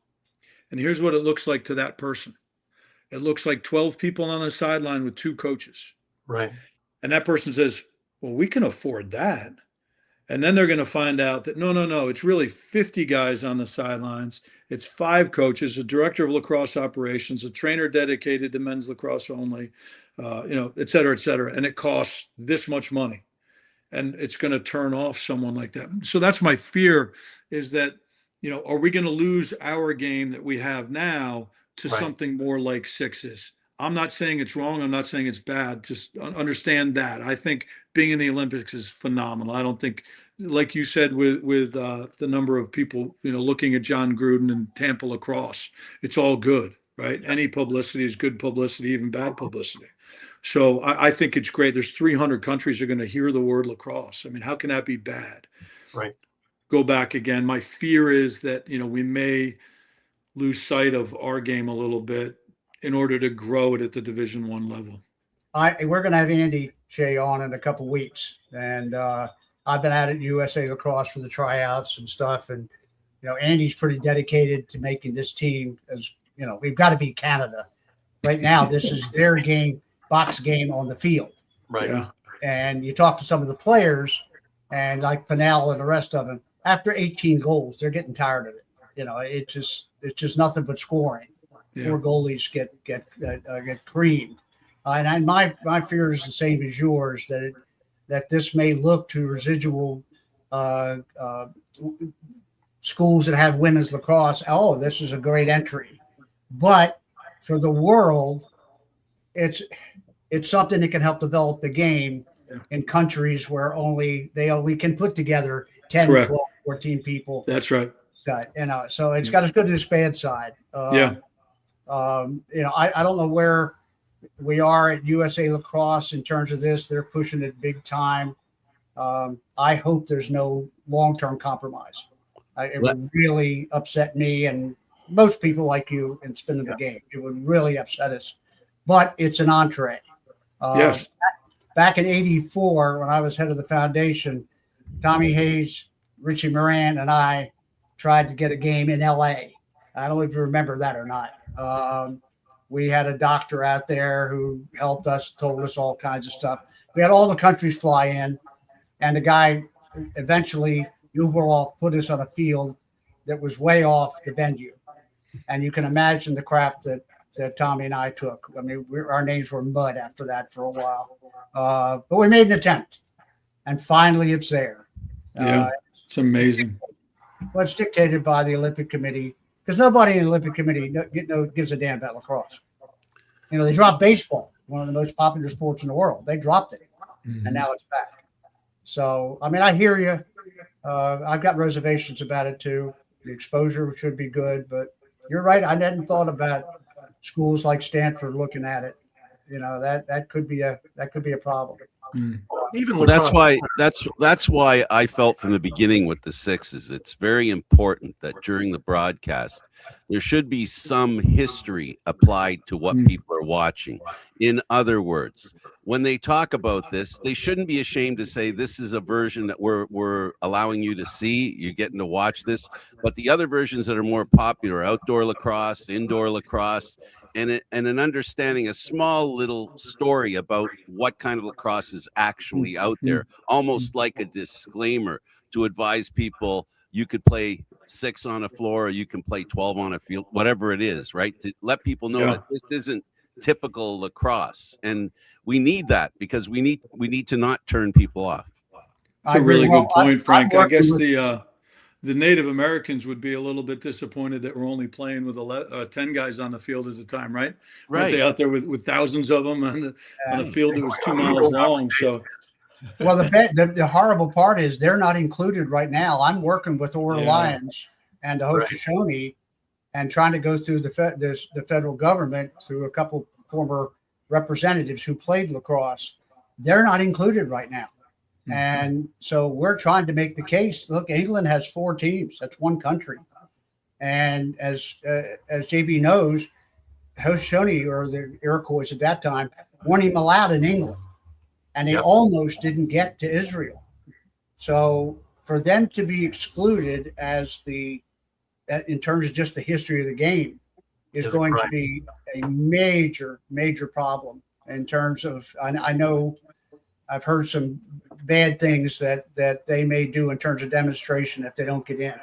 And here's what it looks like to that person. It looks like 12 people on the sideline with 2 coaches. Right. And that person says, well, we can afford that. And then they're going to find out that no, it's really 50 guys on the sidelines. It's 5 coaches, a director of lacrosse operations, a trainer dedicated to men's lacrosse only, et cetera, et cetera. And it costs this much money. And it's going to turn off someone like that. So that's my fear, is that, are we going to lose our game that we have now to something more like sixes? I'm not saying it's wrong. I'm not saying it's bad. Just understand that. I think being in the Olympics is phenomenal. I don't think, like you said, with the number of people, looking at John Gruden and Tampa lacrosse, it's all good, right? Any publicity is good publicity, even bad publicity. So I think it's great. There's 300 countries are going to hear the word lacrosse. I mean, how can that be bad? Right. Go back again. My fear is that, we may lose sight of our game a little bit in order to grow it at the Division I level. We're going to have Andy Shea on in a couple of weeks, and I've been out at USA Lacrosse for the tryouts and stuff, and Andy's pretty dedicated to making this team, as we've got to beat Canada. Right now, this is their game, box game on the field. Right. Yeah. And you talk to some of the players, and like Pinnell and the rest of them, after 18 goals, they're getting tired of it. It's just nothing but scoring. poor goalies get creamed. And my fear is the same as yours, that this may look to residual schools that have women's lacrosse. Oh, this is a great entry, but for the world, it's something that can help develop the game in countries where they only can put together 10, Correct. 12, 14 people. That's right. So it's got its good and its bad side. I don't know where we are at USA Lacrosse in terms of this. They're pushing it big time. I hope there's no long-term compromise. It would really upset me and most people like you in spinning the game. It would really upset us. But it's an entree. Yes. Back in '84, when I was head of the foundation, Tommy Hayes, Richie Moran, and I tried to get a game in LA. I don't know if you remember that or not. We had a doctor out there who helped us, told us all kinds of stuff. We had all the countries fly in, and the guy eventually, Uberall, put us on a field that was way off the venue. And you can imagine the crap that Tommy and I took. I mean, our names were mud after that for a while. But we made an attempt. And finally, it's there. It's amazing. Well, it's dictated by the Olympic Committee, because nobody in the Olympic Committee gives a damn about lacrosse. They dropped baseball, one of the most popular sports in the world. They dropped it, and now it's back. So, I mean, I hear you. I've got reservations about it too. The exposure should be good, but you're right. I hadn't thought about schools like Stanford looking at it. That could be a problem. Even well, that's why I felt from the beginning with the Sixes, it's very important that during the broadcast there should be some history applied to what people are watching. In other words, when they talk about this, they shouldn't be ashamed to say this is a version that we're allowing you to see. You're getting to watch this, but the other versions that are more popular, outdoor lacrosse, indoor lacrosse, and an understanding, a small little story about what kind of lacrosse is actually out there, almost like a disclaimer to advise people you could play 6 on a floor or you can play 12 on a field, whatever it is, right? To let people know that this isn't typical lacrosse. And we need that because we need to not turn people off. That's a really good point, Frank. I guess the Native Americans would be a little bit disappointed that we're only playing with 10 guys on the field at a time, right? Right. They out there with thousands of them on a field that was 2 miles long. So, well, the horrible part is they're not included right now. I'm working with Ora Lions and the Haudenosaunee and trying to go through the federal government through a couple former representatives who played lacrosse. They're not included right now. And so we're trying to make the case. Look, England has 4 teams. That's one country. And as JB knows, Haudenosaunee, or the Iroquois at that time, weren't even allowed in England. And they almost didn't get to Israel. So for them to be excluded in terms of just the history of the game is going to be a major, major problem in terms of, I know I've heard some bad things that they may do in terms of demonstration if they don't get in.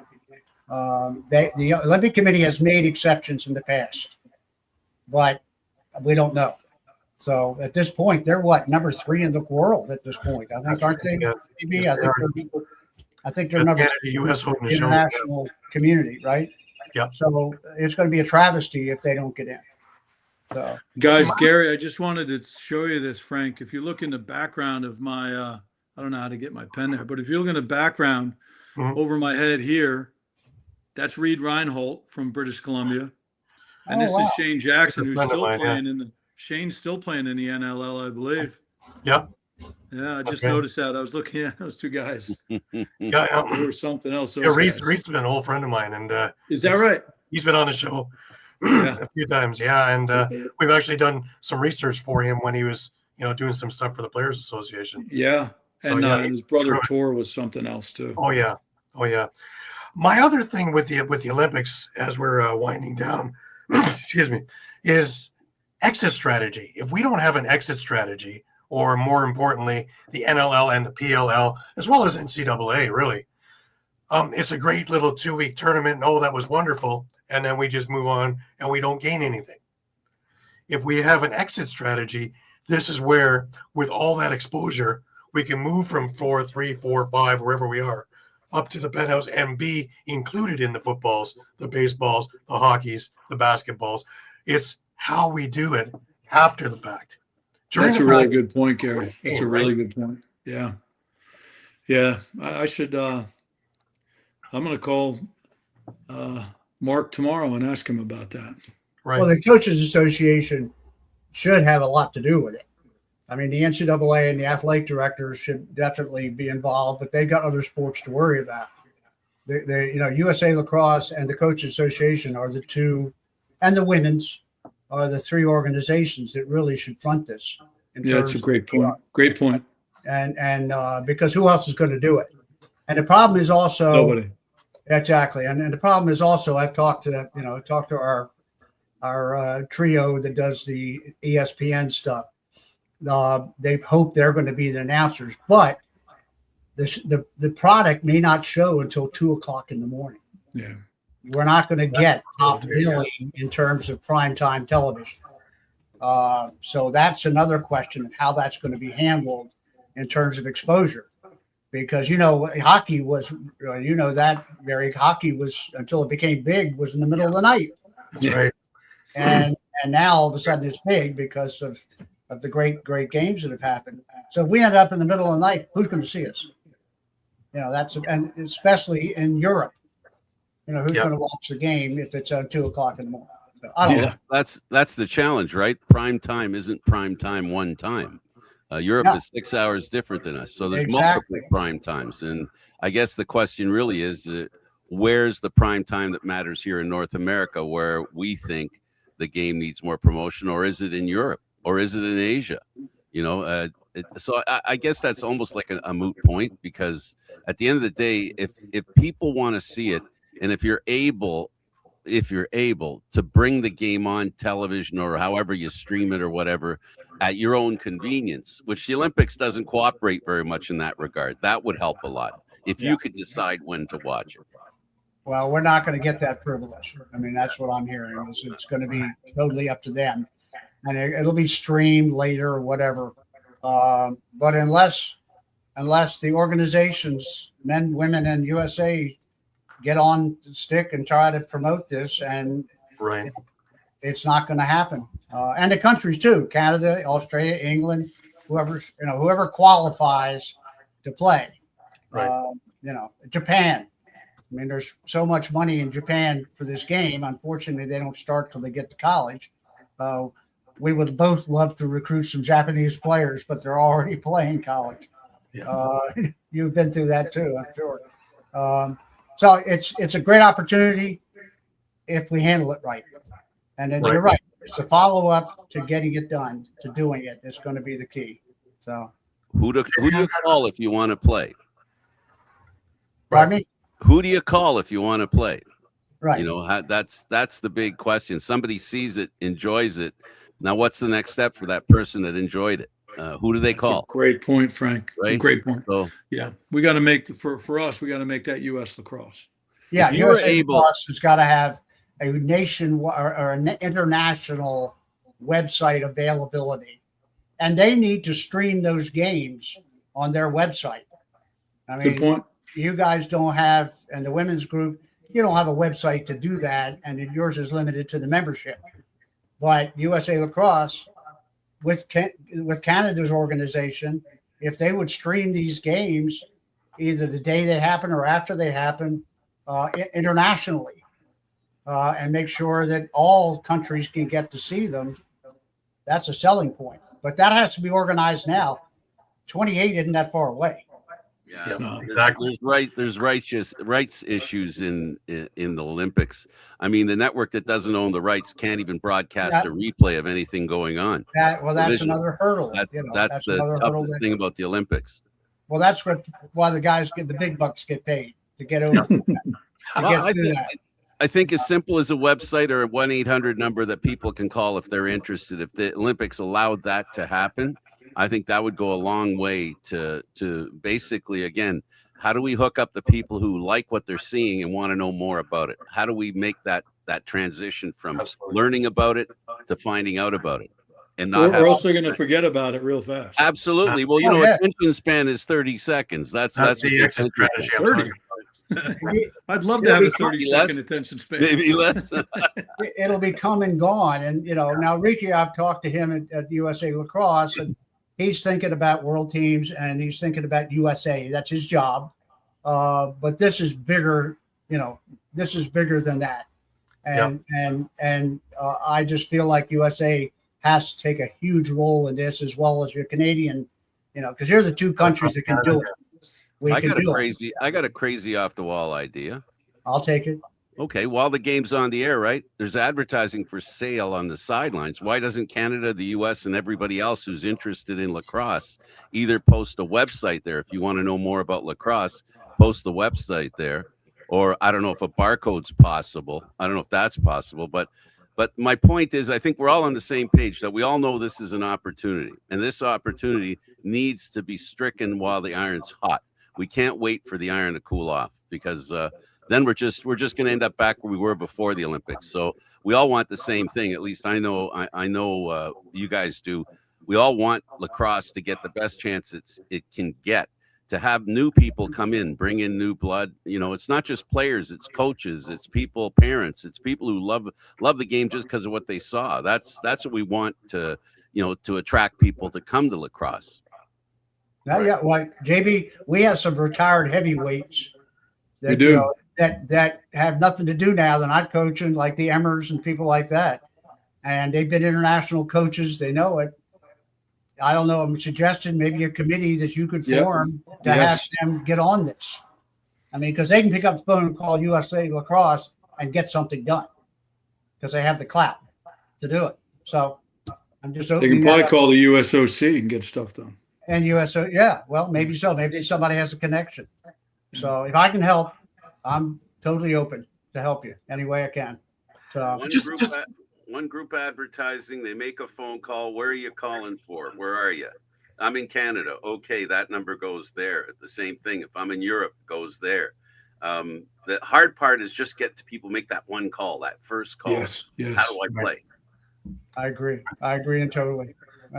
The Olympic Committee has made exceptions in the past, but we don't know. So at this point, they're number 3 in the world at this point. I think, aren't they? Maybe I think they're number 3 in the international community, right? Yeah. So it's going to be a travesty if they don't get in. So, guys, Gary, I just wanted to show you this, Frank. If you look in the background of my, I don't know how to get my pen there, but if you look in the background over my head here, that's Reed Reinhold from British Columbia, and this is Shane Jackson, who's still playing Shane's still playing in the NLL, I believe. Yep. Yeah, I just noticed that. I was looking at those 2 guys. There was something else. Reed's been an old friend of mine, and is that right? He's been on the show a few times, and we've actually done some research for him when he was, doing some stuff for the Players Association. Yeah, so, and his brother Tor was something else too. Oh yeah. My other thing with the Olympics, as we're winding down, excuse me, is exit strategy. If we don't have an exit strategy, or more importantly, the NLL and the PLL, as well as NCAA, really, it's a great little 2-week tournament. And, that was wonderful. and then we just move on and we don't gain anything. If we have an exit strategy, this is where, with all that exposure, we can move from 4, 3, 4, 5, wherever we are, up to the penthouse and be included in the footballs, the baseballs, the hockeys, the basketballs. It's how we do it after the fact. That's a really good point, Gary. That's a really good point. Yeah. Yeah. I should, I'm going to call Mark tomorrow and ask him about that. Right. Well, the Coaches Association should have a lot to do with it. I mean, the NCAA and the athletic directors should definitely be involved, but they've got other sports to worry about. USA Lacrosse and the Coaches Association are the two, and the women's are the three organizations that really should front this. Yeah, that's a great point. Great point. And because who else is going to do it? And the problem is also nobody. Exactly. And the problem is also, I've talked to our trio that does the ESPN stuff. They hope they're going to be the announcers, but the product may not show until 2:00 in the morning. Yeah, we're not going to get top billing in terms of primetime television. So that's another question of how that's going to be handled in terms of exposure, because hockey was, that Gary, hockey was, until it became big, was in the middle of the night. That's right. And now all of a sudden it's big because of the great games that have happened. So if we end up in the middle of the night, who's going to see us? And especially in Europe, who's going to watch the game if it's 2:00 in the morning? So, I don't know. That's the challenge, right? Prime time isn't prime time one time. Europe is 6 hours different than us, so there's multiple prime times. And I guess the question really is, where's the prime time that matters here in North America, where we think the game needs more promotion, or is it in Europe, or is it in Asia? So I guess that's almost like a moot point, because at the end of the day, if people want to see it, and if you're able to bring the game on television or however you stream it or whatever at your own convenience, which the Olympics doesn't cooperate very much in that regard, that would help a lot if you could decide when to watch it. Well, we're not going to get that privilege. I mean, that's what I'm hearing. It's going to be totally up to them, and it'll be streamed later or whatever. But unless the organizations, men, women, and USA get on the stick and try to promote this, and it's not going to happen. And the countries too: Canada, Australia, England, whoever qualifies to play. Japan. I mean, there's so much money in Japan for this game. Unfortunately, they don't start till they get to college. We would both love to recruit some Japanese players, but they're already playing college. Yeah. You've been through that too, I'm sure. So it's a great opportunity if we handle it right. And then you're right. It's a follow-up to getting it done, to doing it. It's going to be the key. So who do you call if you want to play? Pardon me? Who do you call if you want to play? Right. That's the big question. Somebody sees it, enjoys it. Now, what's the next step for that person that enjoyed it? Who do they call? Great point, Frank. Right? Great point. So, yeah, we got to make for us. We got to make that U.S. Lacrosse. Yeah, U.S. Lacrosse has got to have a nation or an international website availability, and they need to stream those games on their website. I mean, good point. You guys don't have, and the women's group, you don't have a website to do that, and yours is limited to the membership. But USA Lacrosse, with Canada's organization, if they would stream these games either the day they happen or after they happen internationally, and make sure that all countries can get to see them, that's a selling point. But that has to be organized now. 28 isn't that far away. Yeah, exactly. There's rights issues in the Olympics. I mean, the network that doesn't own the rights can't even broadcast a replay of anything going on. That's another hurdle. That's the toughest thing about the Olympics. Well, that's why the big bucks get paid to get over that. I think as simple as a website or a 1-800 number that people can call if they're interested. If the Olympics allowed that to happen, I think that would go a long way to basically, again, how do we hook up the people who like what they're seeing and want to know more about it? How do we make that that transition from Absolutely. learning about it to finding out about it, and not We're also going to forget about it real fast. absolutely. Well, Oh, yeah. attention span is 30 seconds. That's That's what the exit attention strategy span- I'm 30. talking I'd love to have a 30-second less. attention span. Maybe less. It'll be come and gone. And, now Ricky, I've talked to him at USA Lacrosse, and he's thinking about world teams and he's thinking about USA. That's his job. But this is bigger, this is bigger than that. And I just feel like USA has to take a huge role in this, as well as your Canadian, because you're the two countries that can do it. I got a crazy off the wall idea. I'll take it. Okay, while the game's on the air, right? There's advertising for sale on the sidelines. Why doesn't Canada, the US, and everybody else who's interested in lacrosse either post a website there? If you want to know more about lacrosse, post the website there. Or I don't know if a barcode's possible. I don't know if that's possible, but my point is, I think we're all on the same page that we all know this is an opportunity, and this opportunity needs to be stricken while the iron's hot. We can't wait for the iron to cool off, because then we're just going to end up back where we were before the Olympics. So we all want the same thing. At least I know you guys do. We all want lacrosse to get the best chance it can get, to have new people come in, bring in new blood. It's not just players, it's coaches, it's people, parents, it's people who love the game just because of what they saw. That's what we want to attract people to come to lacrosse. Now, yeah, like JB, we have some retired heavyweights that We do. that have nothing to do now. They're not coaching, like the Emmers and people like that, and they've been international coaches. They know it. I don't know. I'm suggesting maybe a committee that you could form to have them get on this. I mean, because they can pick up the phone and call USA Lacrosse and get something done, because they have the clout to do it. So I'm just They opening can probably that up. call the USOC and get stuff done. And USO, yeah, well, maybe so. Maybe somebody has a connection. So if I can help, I'm totally open to help you any way I can. So One group advertising, they make a phone call. Where are you calling for? Where are you? I'm in Canada. Okay, that number goes there. The same thing. If I'm in Europe, goes there. The hard part is just get to people, make that one call, that first call. Yes. How do I play? I agree and totally.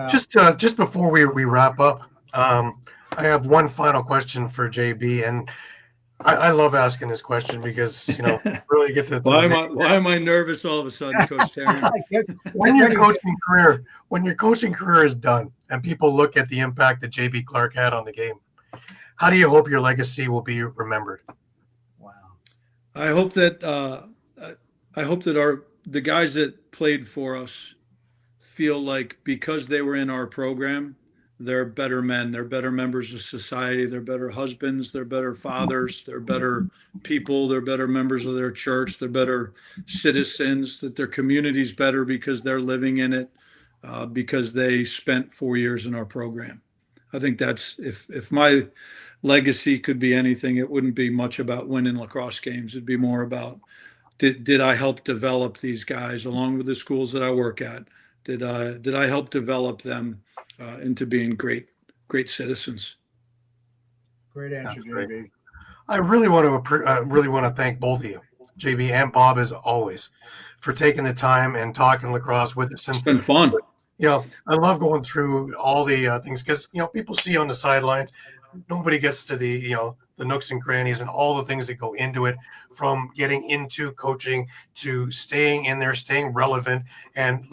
Just before we wrap up, I have one final question for JB, and I love asking this question because really get the Why am I nervous all of a sudden, Coach Terry? when your coaching career is done and people look at the impact that JB Clarke had on the game, how do you hope your legacy will be remembered? Wow. I hope that the guys that played for us feel like, because they were in our program, they're better men, they're better members of society, they're better husbands, they're better fathers, they're better people, they're better members of their church, they're better citizens, that their community's better because they're living in it, because they spent 4 years in our program. I think that's, if my legacy could be anything, it wouldn't be much about winning lacrosse games. It'd be more about, did I help develop these guys along with the schools that I work at? Did I help develop them into being great citizens? Great answer, JB. I really want to thank both of you, JB and Bob, as always, for taking the time and talking lacrosse with us. It's been fun. I love going through all the things, because people see on the sidelines, nobody gets to the nooks and crannies and all the things that go into it, from getting into coaching to staying in there, staying relevant, and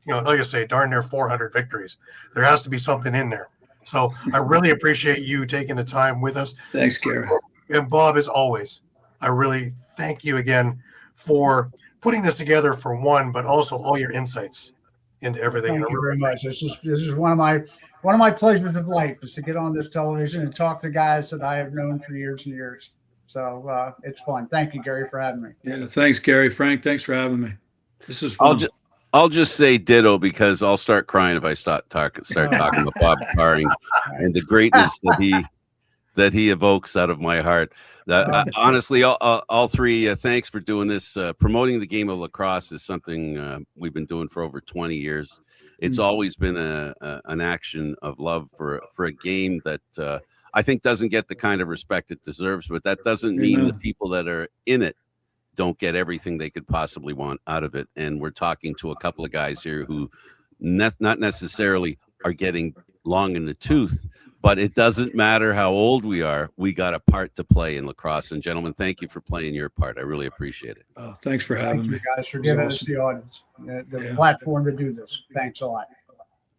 like I say, darn near 400 victories. There has to be something in there. So I really appreciate you taking the time with us. Thanks, Gary. And Bob, as always, I really thank you again for putting this together, for one, but also all your insights into everything. Thank you very much. This is one of my pleasures of life, is to get on this television and talk to guys that I have known for years and years. So it's fun. Thank you, Gary, for having me. Yeah, thanks, Gary. Frank, thanks for having me. This is fun. I'll just say ditto, because I'll start crying if I start talking about Bob Carring and the greatness that he evokes out of my heart. Honestly, all three, thanks for doing this. Promoting the game of lacrosse is something we've been doing for over 20 years. It's always been an action of love for a game that I think doesn't get the kind of respect it deserves, but that doesn't mean the people that are in it don't get everything they could possibly want out of it. And we're talking to a couple of guys here who not necessarily are getting long in the tooth, but it doesn't matter how old we are. We got a part to play in lacrosse. And gentlemen, thank you for playing your part. I really appreciate it. Thanks for having Thank me. you guys for giving us the audience, the platform to do this. Thanks a lot.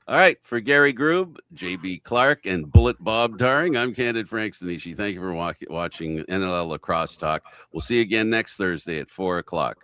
All right, for Gary Groob, JB Clarke, and Bullet Bob Daring, I'm Candid Frank Stanisci. Thank you for watching NLL Lacrosse Talk. We'll see you again next Thursday at 4 o'clock.